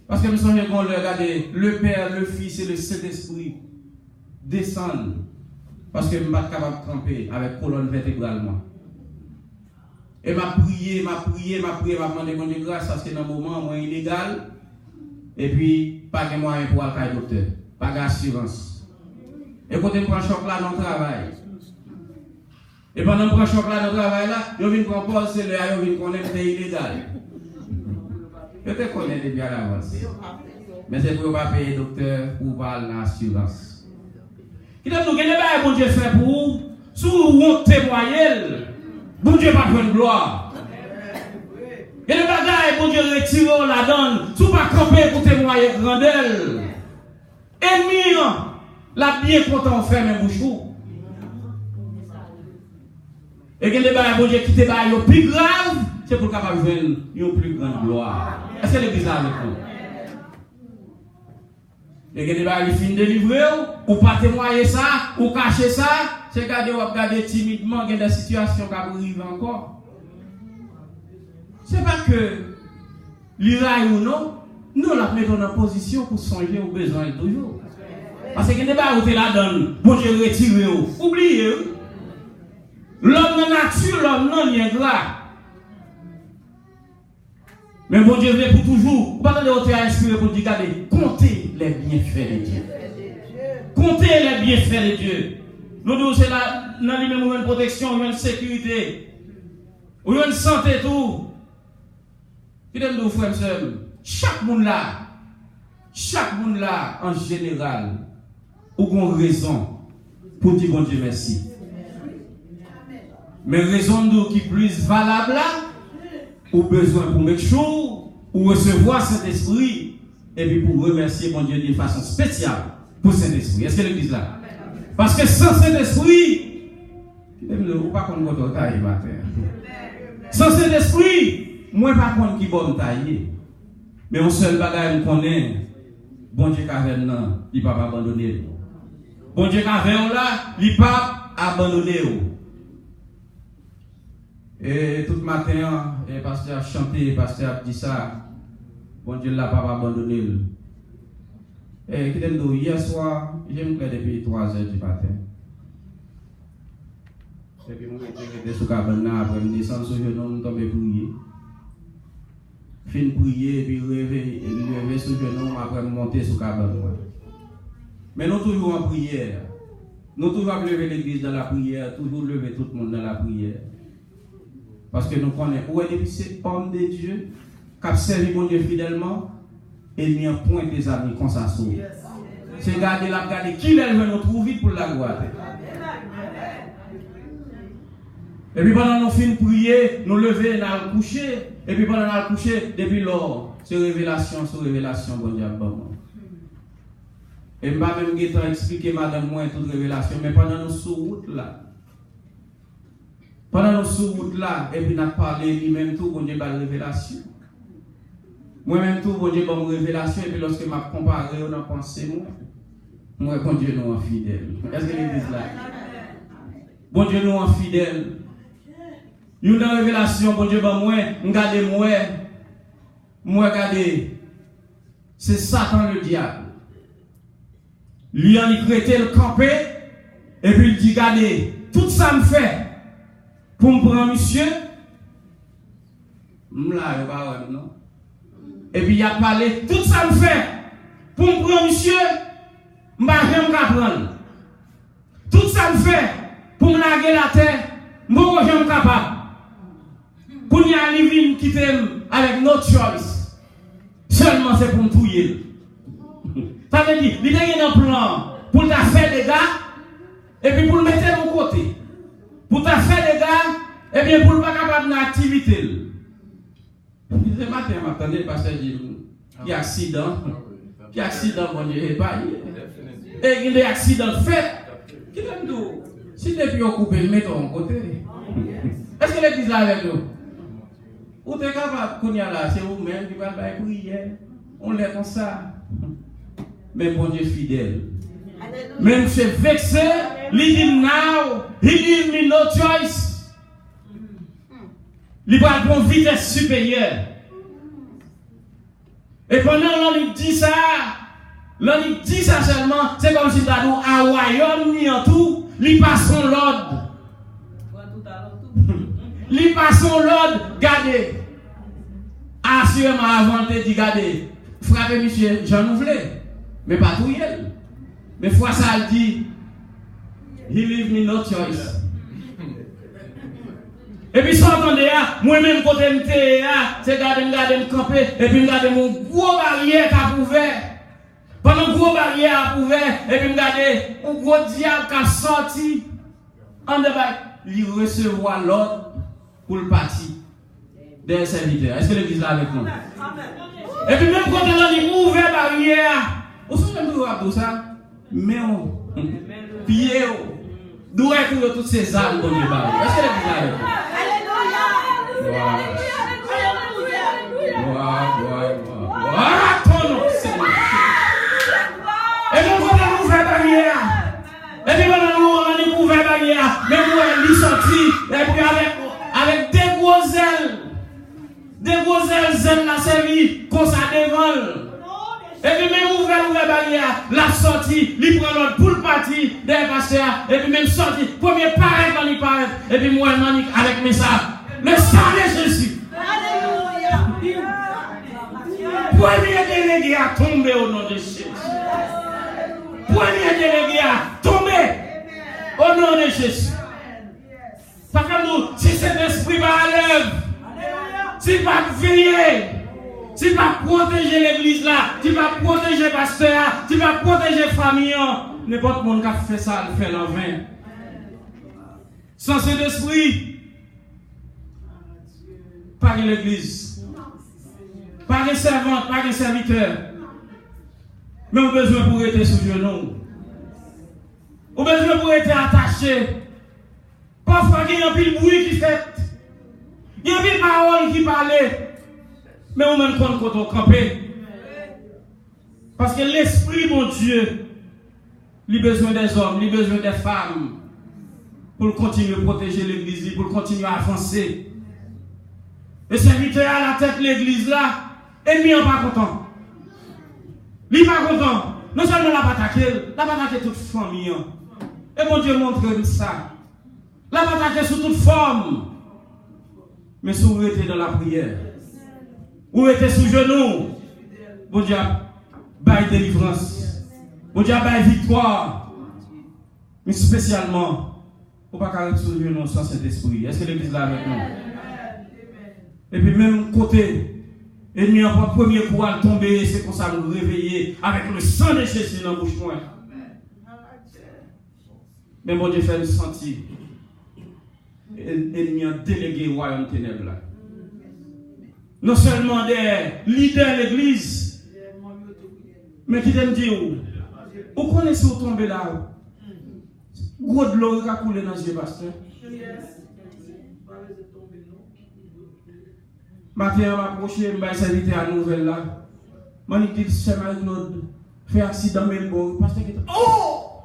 Parce que nous sommes regardez, le Père, le Fils et le Saint-Esprit descendent. Parce que je ne suis pas capable de camper avec colonne vertébralement. Et m'a prié, m'a demandé mon Dieu grâce parce que dans le moment, moi, illégal. Et puis, pas de moyen pour aller au docteur. Pas d'assurance. Et quand on prend choc là dans le travail. Et pendant qu'on prend choc là dans le travail, là, je viens composer, c'est le je viens connaître que c'est illégal. Je te connais depuis à l'avance. Mais c'est pour ne pas payer docteur ou pas l'assurance. Qui donne nous gagner pas bon Dieu fait pour vous, si vous témoignez, bon Dieu pas prendre gloire. Et les bagailles, bon Dieu, retire la donne. Sous pas camper pour témoigner grandeur. Ennemi, la bien content faire mes bouchons. Et que les bagailles, bon Dieu, qui te baillent au plus grave, c'est pour capable de jouer une plus grande gloire. Est-ce que l'église là avec nous? Et que les bagailles finissent de livrer, ou pas témoigner ça, ou cacher ça, c'est regarder timidement, il y a des situations qui arrivent encore. C'est pas que l'Iraï ou non, nous la mettons en position pour songer aux besoins toujours. Parce que les bagailles où tu la donnes, bon Dieu retire, oubliez. L'homme de nature, l'homme non, il est ingrat. Mais bon Dieu veut pour toujours. Vous parlez de votre inspiré pour dire, regardez, comptez les bienfaits de Dieu. Comptez les bienfaits de Dieu. Nous devons, c'est là, dans lui-même, une protection, une sécurité, une santé, tout. Qui donne nos frères et sœurs, chaque monde là, en général, a une raison pour dire bon Dieu merci. Mais raison de qui plus valable là, ou besoin pour mettre chaud, ou recevoir Saint-Esprit, et puis pour remercier mon Dieu d'une façon spéciale pour Saint-Esprit. Est-ce que l'église là? Parce que sans Saint-Esprit, ou pas qu'on va tailler matin. Sans Saint-Esprit, moi pas qu'on qui bon tailler. Mais on seul bagage qu'on connaît, bon Dieu caverne là, il pas abandonner. Bon Dieu caverne là, il pas abandonner. Et tout matin, le pasteur a chanté, le pasteur a dit ça. Bon Dieu ne l'a pas abandonné. Et hier soir, j'ai me depuis 3 heures du matin. Et puis, je suis sous cabane après, je descends sur le genou, je tombe prier. Fin prier, et puis lever sur le genou, après monter sous cabane. Mais nous toujours en prière. Nous toujours lever l'église dans la prière, toujours lever tout le monde dans la prière. Parce que nous connaissons où est depuis cet homme de Dieu qui a servi mon Dieu fidèlement et mis un point des amis comme ça. C'est garder la garder qui elle veut nous trouver pour la gloire. Et puis pendant nous finissons de prier, nous lever, nous coucher. Et puis pendant nous coucher, depuis lors, c'est révélation sur révélation, bon Dieu. Et je ne vais pas même expliquer madame moi toute révélation, mais pendant nous sur route là. Pendant nous sur route là, et puis nous parlé lui-même tout, bon Dieu, par révélation. Moi-même tout, bon Dieu, par révélation, et puis lorsque je comparé, on a pensé, moi, bon Dieu, nous en fidèle. Est-ce que l'église là? Bon Dieu, nous en fidèle. Une révélation, bon Dieu, moi, regardez, moi, regardez, c'est Satan le diable. Lui, en y prêté le campé, et puis il dit, regardez, tout ça me fait. Pour me prendre monsieur, non. Et puis il a parlé, tout ça me fait. Pour me prendre monsieur, je ne vais pas prendre. Tout ça me fait. Pour me larguer la terre, je ne vais pas capable. Pour y aller quitter avec notre choice. Seulement c'est pour me touiller. Ça veut dire, il y a un plan pour te faire des gars, et puis pour le mettre de mon côté. Pour te faire des gars, et bien pour ne pas capable d'activité. Ce matin, m'attendez, parce que il y a accident. Il y a accident, mon Dieu, et pas. Et il y a accident fait. Qui l'aime tout? Si depuis on coupe, le mettons en côté. Est-ce que l'église là avec nous? Ou t'es capable, qu'on y a là, c'est vous-même qui va prier. On l'est comme ça. Mais bon Dieu fidèle. Même si vexé, il dit now, he give me no choice. Il va prendre une vitesse supérieure. Et pendant l'on dit ça seulement, c'est comme si nous avons un royaume ni en tout, il passe son l'ordre. Il passe son l'ordre, gardez. Assurément avant de dire, gardez, frappez monsieur, j'en ouvre. Mais pas tout yel. Mais fois ça elle dit, he leave me no choice. Et puis si vous entendez, moi-même côté m'té, c'est garder me camper, et puis garder mon gros barrière qui a ouvert. Pendant gros barrière a ouvert, et puis garder un gros diable qui a sorti. En débat, il recevoir l'ordre pour le parti. des serviteurs. Est-ce que l'église est avec nous? Et puis même quand on a ouvert la barrière, vous savez tout ça? Mais on, pied, d'où est toutes ces âmes dans le bar? Est-ce que l'église est avec nous? Voilà ton nom, Seigneur. Et puis quand on a ouvert la barrière, et puis quand on a ouvert la barrière, même moi, elle est sortie, et puis avec des gros ailes. Des gros ailes la servi, comme ça devant. Et puis même ouvert barrière, la sortie, il prend l'autre pour le parti des pasteurs, et puis même sortie, premier paraît quand il paraît, et puis moi, avec mes sables. Le sang de Jésus. Premier délégué a tombé au nom de Jésus. Premier délégué a tombé au nom de Jésus. Parce que nous, si cet esprit va à l'œuvre, si va veiller, si va protéger l'église là, si va protéger le pasteur, si va protéger la famille, n'importe qui qui a fait ça, le fait en vain. Sans cet esprit, pas de l'église, pas de servante, pas de serviteur. Mais on a besoin pour être sous genou. On a besoin pour être attaché. Parfois, il y a un peu de bruit qui fait. Il y a un peu de paroles qui parlent. Mais on même compte quand on campe. Parce que l'esprit, mon Dieu, il a besoin des hommes, il a besoin des femmes. Pour continuer à protéger l'église, pour continuer à avancer. Le serviteur à la tête de l'église là, ennemi n'est pas content. Il n'est pas content. Non seulement la attaqué toute famille. Et mon Dieu montre ça. La attaqué sous toute forme. Mais si vous êtes dans la prière, vous êtes sous genoux, bon Dieu, baille délivrance. Bon Dieu, baille victoire. Mais spécialement, il ne faut pas carrément sous genoux sans cet esprit. Est-ce que l'église est là avec nous? Et puis même côté, ennemi en premier coup à tomber, c'est comme ça nous réveiller avec le sang de Jésus dans la bouche. Mais mon Dieu fait le sentir. Ennemi a délégué le royaume ténèbres. Non seulement des leaders de l'église, mais qui t'aiment dire, vous connaissez où tomber là? Gros de l'eau qui a coulé dans les yeux, pasteur. Matin, je m'approche, je vais servir à la nouvelle là. Je dis, c'est Marie-Claude, fait accident, mais bon, parce que, oh!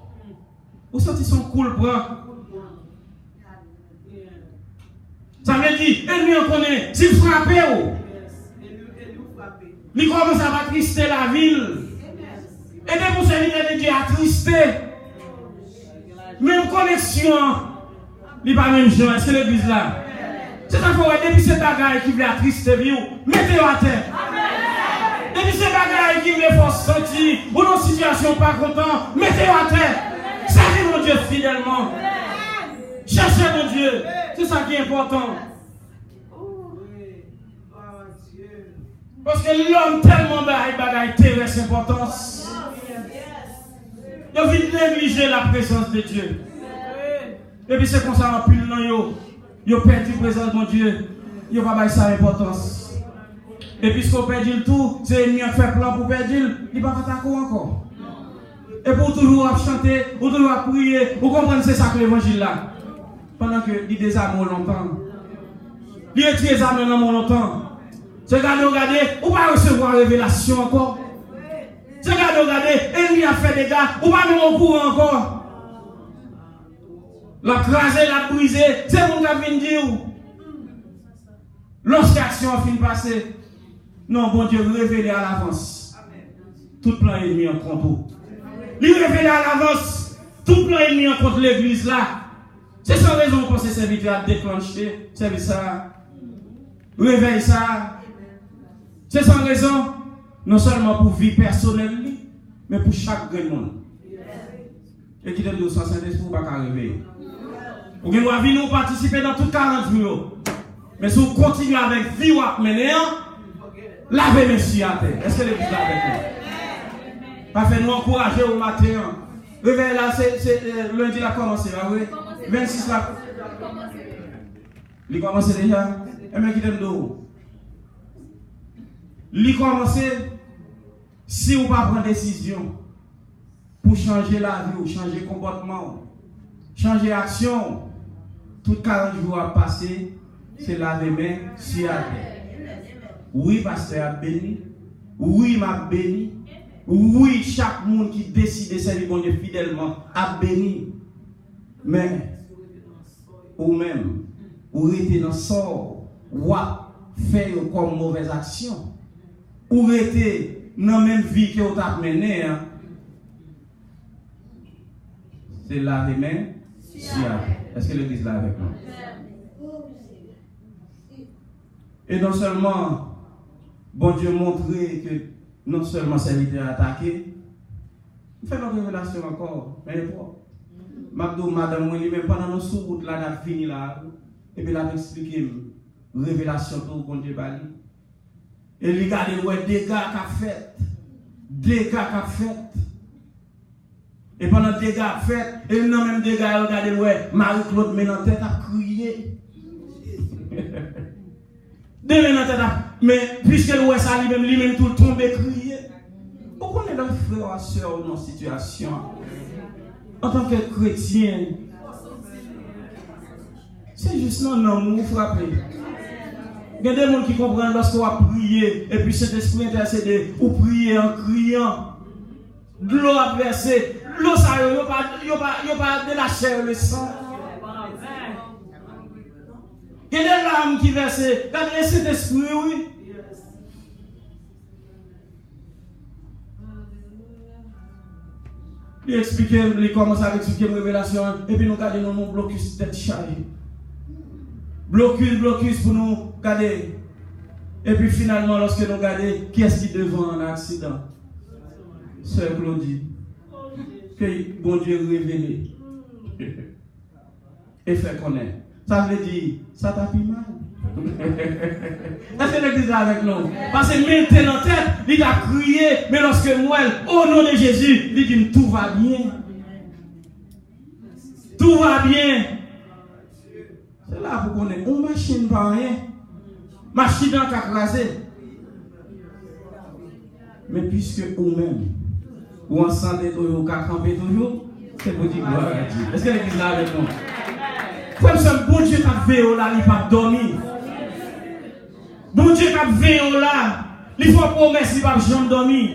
Vous sentez son cool, bras. Ça veut dire, ennemi, on connaît, s'il frappe, il commence à attrister la ville. Et des pour servir de Dieu attristé. Même connexion, il n'est pas même genre. Est-ce que l'église là? C'est ça qu'il faut depuis ces bagailles qui veulent attrister, mettez-le à terre. Depuis ces bagailles qui veulent faire sentir, ou dans une situation pas content, mettez-le à terre. Servez mon Dieu fidèlement. Cherchez mon Dieu. C'est ça qui est important. Parce que l'homme tellement bagaille terrestre importance. Il a envie de négliger la présence de Dieu. Et puis c'est comme ça en pile dans yo. Yo perdu la présence de mon Dieu. Yo va bailler sa importance. Et puis ce qu'on perd le tout, c'est l'ennemi a fait plan pour perdre, il va pas attaquer encore. Et pour toujours chanter, pour toujours prier, vous comprenez c'est ça que l'évangile là. Pendant que il désamour longtemps. Il est très amour longtemps. C'est regardez, ou pas recevoir révélation encore. C'est regardez, ennemi a fait des gars, ou pas nous au courant encore. La craser, la briser, c'est mon gars qui vient dire. Lorsque l'action a fini de passer, non, bon Dieu, révélé à l'avance. Tout plan ennemi en contre. Il révélé à l'avance, tout plan ennemi en contre l'église là. C'est sans raison pour ces serviteurs à déclencher, service ça, réveille ça. C'est sans raison, non seulement pour vie personnelle, mais pour chaque monde. Et qui donne le sens Saint-Esprit pour ne pas arriver. Vous devez venir participer dans toutes 40 jours. Mais si vous continuez avec vie ou à mener, lavez mes pieds à terre. Est-ce que l'église est avec nous? Pas fait nous encourager au matin. Réveil là, c'est lundi là commencé, oui. 26 là. Il commence déjà. Et mais qui t'aime d'eau. il commence, si vous ne pas prendre décision pour changer la vie, ou changer comportement, changer action, tout 40 jours à passer, c'est laver main sur la terre. Oui, pasteur a béni. Oui, m'a béni. Oui, chaque monde qui décide de servir mon Dieu fidèlement a béni. Mais, ou même, ou était dans le sort, ou fait comme mauvaise action, ou était dans la même vie que vous avez menée, hein. C'est laver main sur la terre. Est-ce que l'église là avec nous? Et non seulement, bon Dieu montrer que non seulement serviteur attaqué, il fait notre révélation encore, mais pas. Madame, moi, même pendant nos sous-routes, là, on a fini là, et puis là, on expliqué révélation pour bon Dieu Bali. Et il regarde, ouais, dégâts qu'a fait. Dégâts qu'a fait. Et pendant les dégâts fait, et non même dégâts, regardez, ouais, Marie-Claude met dans tête à crier. Mais puisque le ouais ça lui-même tout tomber crier. Pourquoi on est là, frère et soeur, dans cette situation? En tant que chrétien, c'est juste non, vous frappez. Il y a des gens qui comprennent lorsqu'on va prier, et puis cet esprit intercédé, ou prier en criant, de l'eau à verser, l'eau ça, il n'y a pas de la chair, le sang. Il y a des larmes qui versent, regardez cet esprit, oui. Il explique, il commence à expliquer une révélation, et puis nous regardons nos blocus tête chargée. Blocus pour nous garder. Et puis finalement, lorsque nous regardons, qui est-ce qui devant un accident? Sœur Claudie. Que bon Dieu révélé. Et fait connaître. Ça veut dire, ça t'a pris mal. Est-ce que l'église est avec nous? Parce que maintenant en tête, il a crié, mais lorsque moi, au nom de Jésus, il dit tout va bien. Tout va bien. C'est là pour qu'on ait une machine pas rien. Machine dans qu'à craser. Mais puisque vous-même, ou ensemble de vous camper toujours, c'est pour dire gloire à Dieu. Est-ce que l'église est là avec nous? Comme ça, bon Dieu t'a veillé là, il pas dormir. Bon Dieu t'a veillé là, il faut promesse, il va jamais dormir.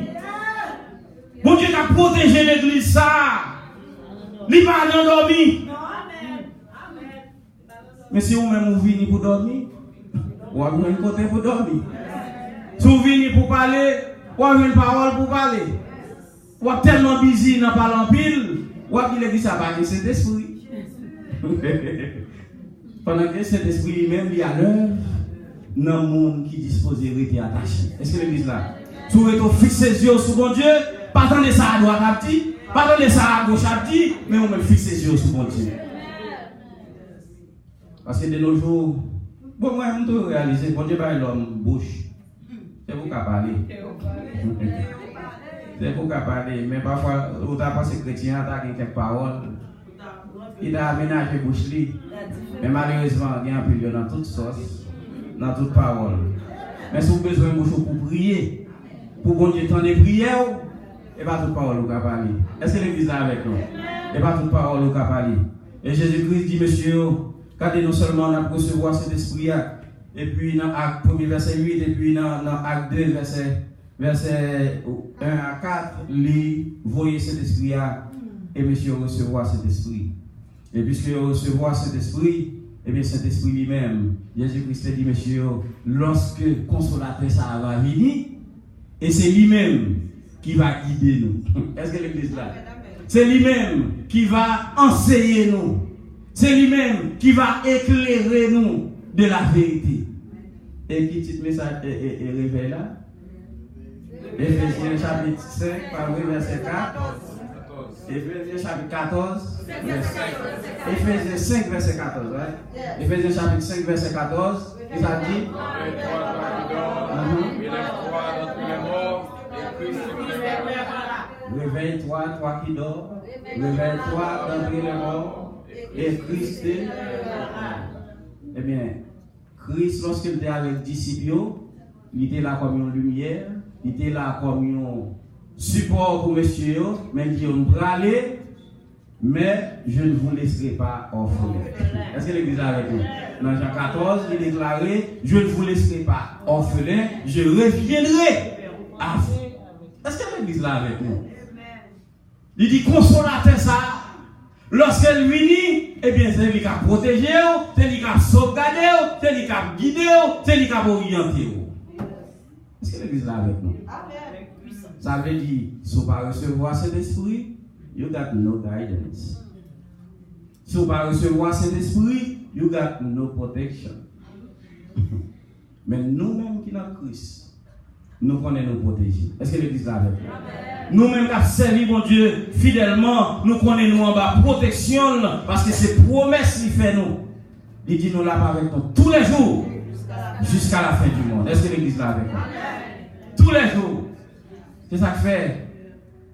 Bon Dieu t'a protégé l'église ça, il va jamais dormir. Mais si vous-même vous venez pour dormir, vous avez un côté pour dormir. Si vous venez pour parler, vous avez une parole pour parler. Vous êtes tellement busy dans parler en pile, vous avez dit l'église ça va que cet esprit. Pendant que cet esprit même il y a l'heure dans le monde qui dispose de rester attaché. Est-ce que l'église là? Si vous êtes fixé les yeux sur bon Dieu, pas attendez ça à droite à petit, pas attendez ça à gauche à petit, mais vous me fixez les yeux sur bon Dieu. Parce que de nos jours, bon, moi, je dois réaliser, bon Dieu, l'homme bouche. C'est vous qui parlez. C'est vous qui parlez. Mais parfois, vous avez pensé chrétien, vous avez quelques paroles. Il a aménagé bouche. Mais malheureusement, il y a un peu dans toute sauce, dans toute parole. Mais si vous avez besoin de bouche pour prier, pour bon Dieu, tant de prières, et pas toute parole vous avez parlé. Est-ce que l'église est avec nous? Et pas toute parole vous avez parlé. Et Jésus-Christ dit, monsieur, quand non seulement on a recevoir cet esprit, et puis dans Acte 1, verset 8, et puis dans Acte 2, verset 1 à 4, lui, voyez cet esprit, et monsieur recevoir cet esprit. Et puisque recevoir cet esprit, et bien cet esprit lui-même, Jésus-Christ dit, monsieur, lorsque consolateur ça va venir, et c'est lui-même qui va guider nous. Est-ce que l'église là? C'est lui-même qui va enseigner nous. C'est lui-même qui va éclairer nous de la vérité. Et qui petit message est révélé là? Éphésiens chapitre 5, verset 4. Éphésiens chapitre 14. Éphésiens 5, verset 14. Éphésiens chapitre 5, verset 14. Et ça dit. Réveille-toi, toi qui dors. Réveille-toi d'entre les morts. Et Christ. Eh bien, Christ, lorsqu'il était avec les disciples, il était là comme une lumière, il était là comme un support pour monsieur, même qui ont bralé, mais je ne vous laisserai pas orphelin. Est-ce que l'église est avec nous? Dans Jean 14, il déclarait, je ne vous laisserai pas orphelin, je reviendrai à vous. Est-ce que l'église est avec nous? Il dit consolateur ça. Lorsqu'elle vient, eh bien c'est lui qui a protégé, c'est lui qui a sauvegardé, c'est lui qui a guidé, c'est lui qui a orienté. Est-ce que l'église est avec nous? Ça veut dire, si vous ne pas recevoir cet esprit, you got no guidance. Si vous ne pas recevoir cet esprit, you got no protection. Mais nous-mêmes qui sommes Christ, nous connaissons nous protéger. Est-ce que l'église est avec nous? Nous-mêmes qui avons servi mon Dieu fidèlement, nous connaissons nous en bas protection parce que c'est promesse qu'il fait nous. Il dit nous là avec nous tous les jours jusqu'à la fin du monde. Est-ce que l'église est avec nous? Tous les jours. C'est ça que fait.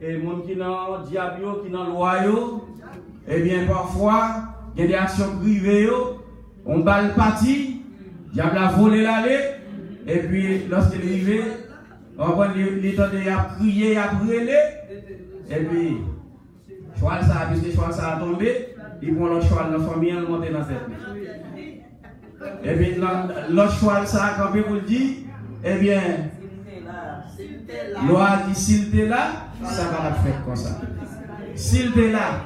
Et les gens qui sont dans le diable, qui sont dans le roi, eh bien parfois, il y a des actions privées, on bat le parti, le diable a volé l'allée, et puis lorsqu'il est arrivé, on va les temps de crier, à brûler, et puis, cheval ça, puisque cheval ça a tombé, il prend l'autre cheval dans la famille, il monte dans la tête. Et puis l'autre cheval ça a campé pour le dire, eh bien, loi dit s'il t'est là, ça va faire comme ça. S'il t'est là,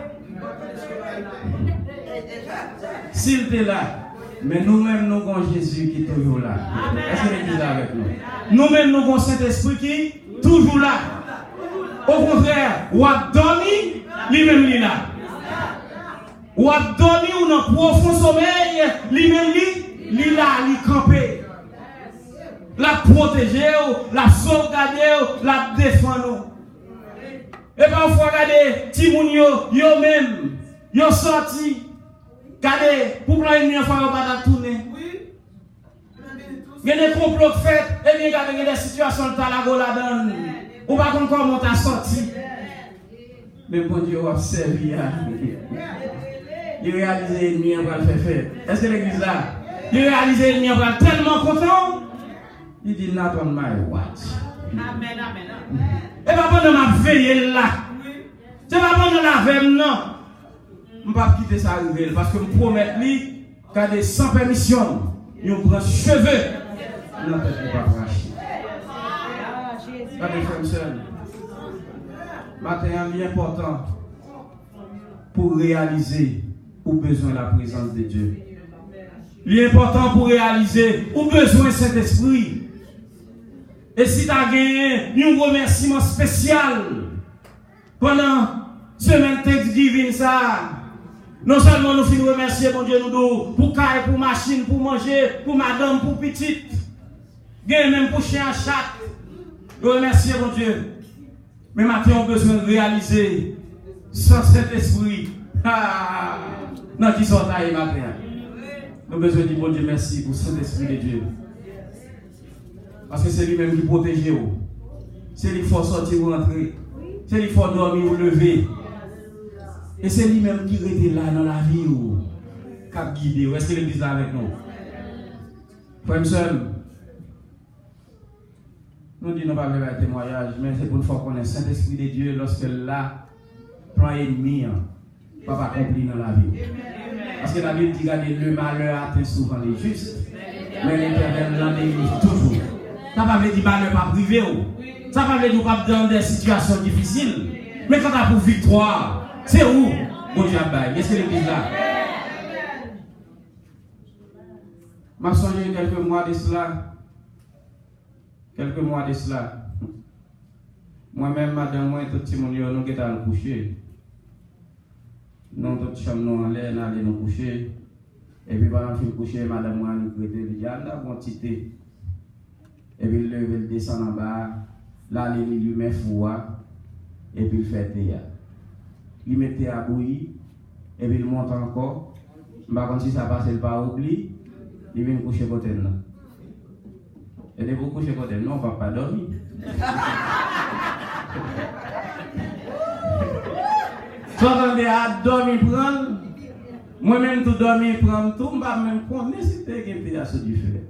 s'il t'est là, mais nous-mêmes nous avons Jésus qui est toujours là. Est-ce que l'église est avec nous? Nous-mêmes nous avons Saint-Esprit qui est toujours là. Au contraire, ou a dormi, lui-même il est là. Ou a dormi ou dans profond sommeil, lui-même il est là, il est campé. La protéger, la sauvegarder, la défendre. Et parfois, regardez, Timoun yo même, yo sorti. Regardez, pour plein de fois, on va tourner. Il y a des complots faits, et bien, regardez, il y a des situations de talago là-dedans. On va comprendre comment tu as sorti. Mais bon Dieu, on va servir. Il réalise l'ennemi, on va le faire. Est-ce que l'église là? Il réalise l'ennemi, on va tellement content. Il dit, not on my watch. Amen, amen. Et pas pendant ma veille là. C'est pas pendant la veille, non. Je ne vais pas quitter ça arriver parce que je promets lui qu'à sans permission, il prend cheveux. Il n'a pas cracher. Regardez, frère seul. Matin, il est important pour réaliser où besoin de la présence de Dieu. Il est important pour réaliser où besoin de cet esprit. Et si tu as gagné un remerciement spécial pendant semaine Thanksgiving, ça, non seulement nous finissons remercier mon Dieu nous pour caille, pour machine, pour manger, pour madame, pour petite, même pour chien, chat, nous remercier mon Dieu. Mais maintenant, on a besoin de réaliser sans cet esprit. Non, qui sont taillés matin. Nous avons besoin de dire bon Dieu merci pour cet esprit de Dieu. Parce que c'est lui-même qui protège. C'est lui qui faut sortir ou rentrer. C'est lui qui faut dormir ou lever. Et c'est lui-même qui reste là dans la vie qui a guidé. Est-ce que l'église est avec nous? Frère et sœur, nous disons pas faire un témoignage, mais c'est pour nous faire connaître le Saint-Esprit de Dieu lorsque là, plan ennemi, pas accompli dans la vie. Parce que la Bible dit que le malheur atteint souvent les justes, mais l'Éternel l'en délivre toujours. Ça ne veut pas dire malheur pas privé. Ça ne veut pas dire pas dans des situations difficiles. Mais quand tu as pour victoire, c'est où? Bon Dieu, est-ce que l'église là? Je me souviens quelques mois de cela. Moi-même, madame, moi et tout le monde, nous sommes couchés. Nous sommes chambre en l'air, nous allons nous coucher. Et puis, pendant que nous coucher, madame, moi, nous prêtons le diable, nous avons quitté. Et puis, il descend en bas. Là, il lui met froid. Et puis, il fait théâtre. Il met à bouillir. Et puis, il monte encore. Par contre, si ça passe, il pas oublier. Il vient coucher côté là. Et dès que vous couchez côté non, on ne va pas dormir. Soit on est à dormir prendre. Moi-même, tout dormir prendre tout. Je ne vais même connaître si tu es un pédasse du feu.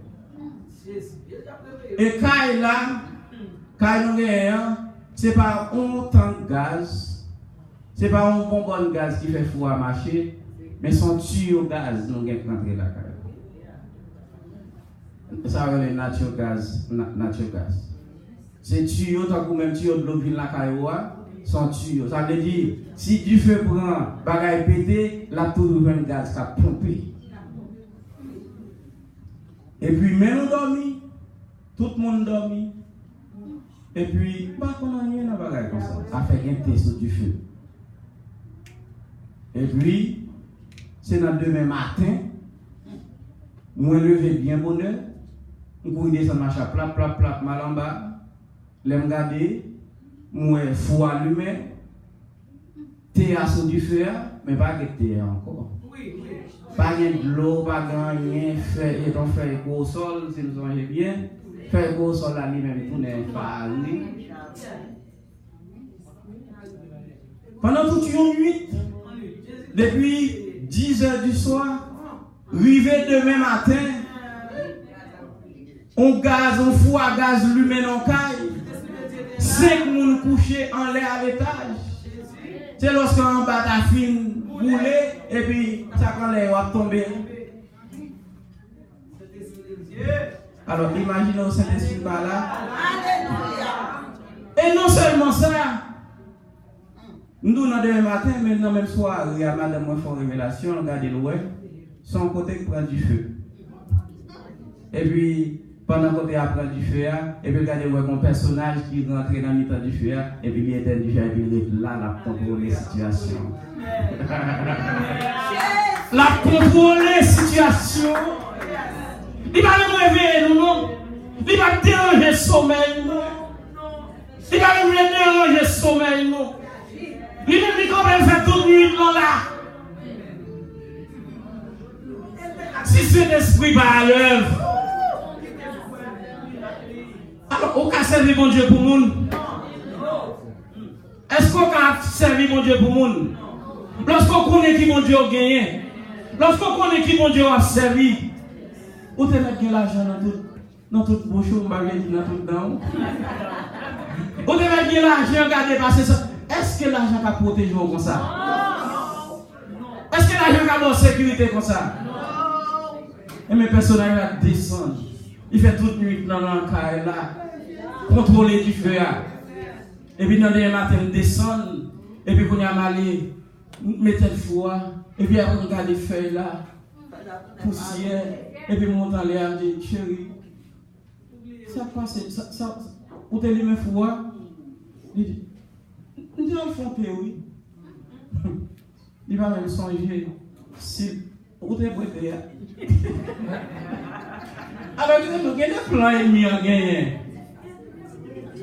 Et quand là, quand nous gagnons, ce n'est pas un tank de gaz, ce n'est pas un bonbon de gaz qui fait fou à marcher, mais son tuyau de gaz nous gagnons rentrer là. Ça veut dire nature gaz. C'est tuyau, tant que même tuyau de l'eau vient la cailloua, son tuyau. Ça veut dire, si du feu prend, bagaille pété, la tour de gaz qui a pompé. Et puis, même nous dormi, tout le monde dormi. Et puis, pas qu'on a rien dans bagaille comme ça. A fait un test du feu. Et puis, c'est dans demain matin, moi levé bien bonheur, moi descendre marcher plap, mal en bas, les regarder, moi fou allumé, thé à sous du feu, mais pas de thé encore. Pas de l'eau, pas de rien, et donc faire gros sol, si nous songez bien, faire gros sol à lui-même, tout n'est pas lui. Pendant toute une nuit, depuis 10h du soir, arrivé demain matin, on gaz, on fout à gaz lui-même en caille, 5 personnes couchées en l'air à l'étage. C'est lorsqu'on bat ta fine boulée et puis ça quand l'air va tomber. Alors imaginez au Saint-Esprit là. Et non seulement ça, nous dans demain matin, mais dans même soir, il y a madame moi font révélation, regardez le web, son côté qui prend du feu. Et puis pendant qu'on apprend du feu, et puis regardez mon personnage qui rentre dans le temps du feu, et puis il était du feu, et puis il est là, la contrôler la situation. La contrôler la situation. Il va nous réveiller, nous, non? Il va déranger le sommeil, non? Il va nous déranger le sommeil, non? Il va nous quand même faire toute nuit, non, là? Si cet esprit va à l'œuvre, alors, on peut servir mon Dieu pour le monde? Est-ce qu'on peut servir mon Dieu pour le monde? Lorsqu'on connaît qui mon Dieu a gagné, lorsqu'on connaît qui mon Dieu a servi, où te mettre l'argent dans toute bouche, ou dans tout dent? Où te mettre l'argent, regarder passer ça? Est-ce que l'argent va protéger comme ça? Est-ce que l'argent va avoir sécurité comme ça? Et mes personnages descendent. Il fait toute nuit dans l'encadre là, contrôler du feu. Et puis dans le matin, il descend. Et puis quand il y a mal, mettre le foie. Et puis après, regarde les feuilles là, poussière. Et puis monte en l'air, dit chérie, ça passe, ça, où t'es les mêmes foie? Il dit, nous devons le faire, oui. Il va même songer. Si, où t'es prêté? Alors, nous avons des plans ennemis en gagné.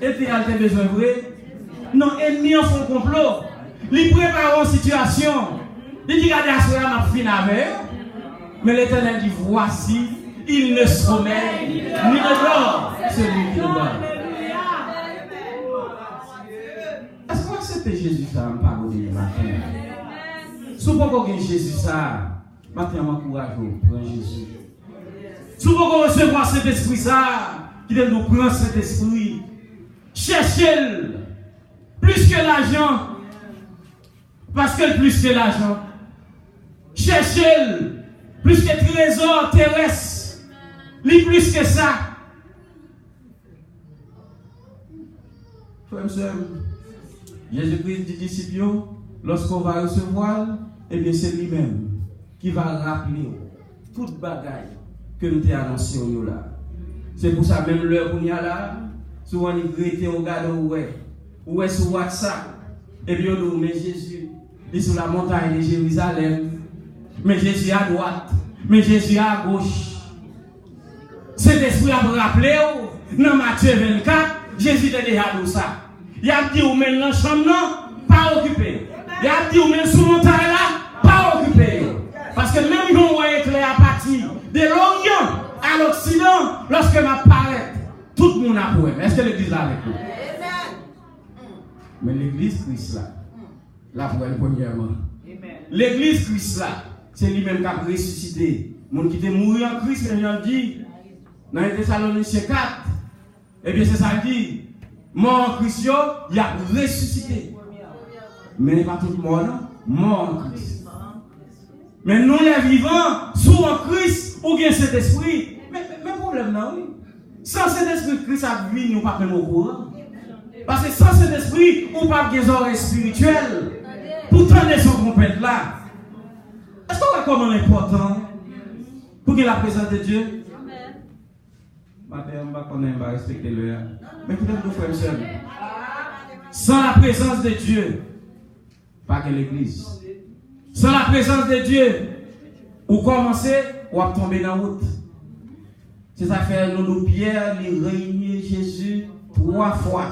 Et puis, il a besoin de vrai. Non, ennemis en font complot. Ils préparent une situation. Ils disent, regardez, à ce moment-là, ma fille avec. Mais l'Éternel dit, voici, il ne sommeille ni ne dort celui qui nous donne. Est-ce que c'était Jésus ça, me pardonner le matin? Si vous avez Jésus ça, matin, m'encourage, prends Jésus. Si vous pouvez recevoir cet esprit, ça, qui doit nous prendre cet esprit, cherchez-le plus que l'argent, parce que plus que l'argent, cherchez-le plus que trésor terrestre, plus que ça. Frère et sœur, Jésus-Christ dit disciples, lorsqu'on va recevoir, eh bien c'est lui-même qui va rappeler toute bagaille que nous t'ai annoncé au nous là. C'est pour ça même l'heure qu'on y a là, souvent nous grétons au gars où est sur WhatsApp, et bien nous mais Jésus, il est sur la montagne de Jérusalem, mais Jésus à droite, mais Jésus à gauche. Cet esprit a rappelé dans Matthieu 24, Jésus a déjà dit ça. Il a dit ou même dans la chambre non, pas occupé. Il a dit ou même sur montagne là, pas occupé. Parce que même quand on voit éclair à partir de l'Orient à l'Occident, lorsque m'apparaît, tout le monde a pour elle. Est-ce que l'église là avec nous? Mais l'église Christ là, la pour elle premièrement. L'église Christ là, c'est lui-même qui a ressuscité. Mon qui était mort en Christ, mais il dit, dans les Thessaloniciens 4, Eh bien, c'est ça qu'il dit. Mort en Christ, il a ressuscité. Mais pas tout le monde, mort en Christ. Mais nous, les vivants, sous en Christ, ou bien cet esprit. Mais problème, non, oui. Sans cet esprit, Christ a vu, nous pas même au courant. Parce que sans cet esprit, on pas des oreilles spirituelles. Pourtant, les son trompette là. Est-ce qu'on voit comment important pour que la présence de Dieu? Madame, on va respecter le. Mais peut-être nous frères seuls. Sans la présence de Dieu, pas que l'église. Sans la présence de Dieu, vous commencez, ou à tomber dans la route. C'est ça fait nous Pierre, il réunit Jésus 3 fois.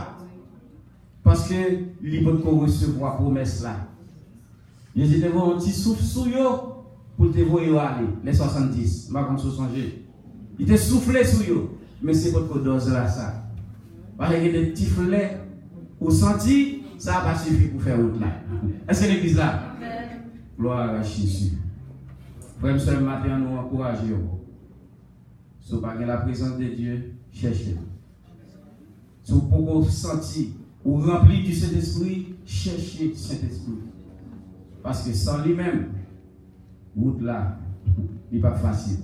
Parce que il peut recevoir la promesse là. Jésus te voit un petit souffle sur eux pour te voir aller. Les 70, je ne vais pas changer. Il te soufflé sur eux. Mais c'est votre dose là ça. Parce qu'il y a des petits flets ou senti, ça n'a pas suffi pour faire route là. Est-ce que l'église là? Gloire à Jésus. Frère, ce matin, nous encourageons. Si vous n'avez pas la présence de Dieu, cherchez. Si vous pouvez sentir ou remplir du Saint-Esprit, cherchez le Saint-Esprit. Parce que sans lui-même, route là, il n'est pas facile.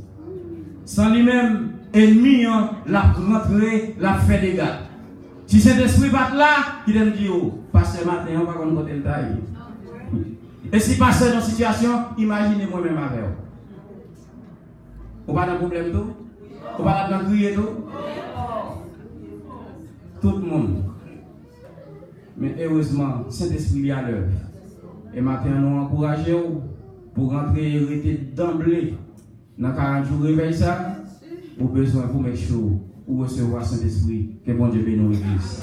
Sans lui-même, ennemi, la rentrée, la fait des gars. Si Saint-Esprit bat là, il aime dire, pasteur matin, on va comme côté le taille. Et si pasteur dans une situation, imaginez moi-même avec vous. Vous n'avez pas de problème tout? Vous n'avez pas de crier tout? Tout le monde. Mais heureusement, Saint-Esprit est à l'œuvre. Et maintenant, nous encourageons pour rentrer et rester d'emblée dans 40 jours réveil ça, ou besoin pour mettre chaud, ou recevoir Saint-Esprit. Que bon Dieu bénisse l'église.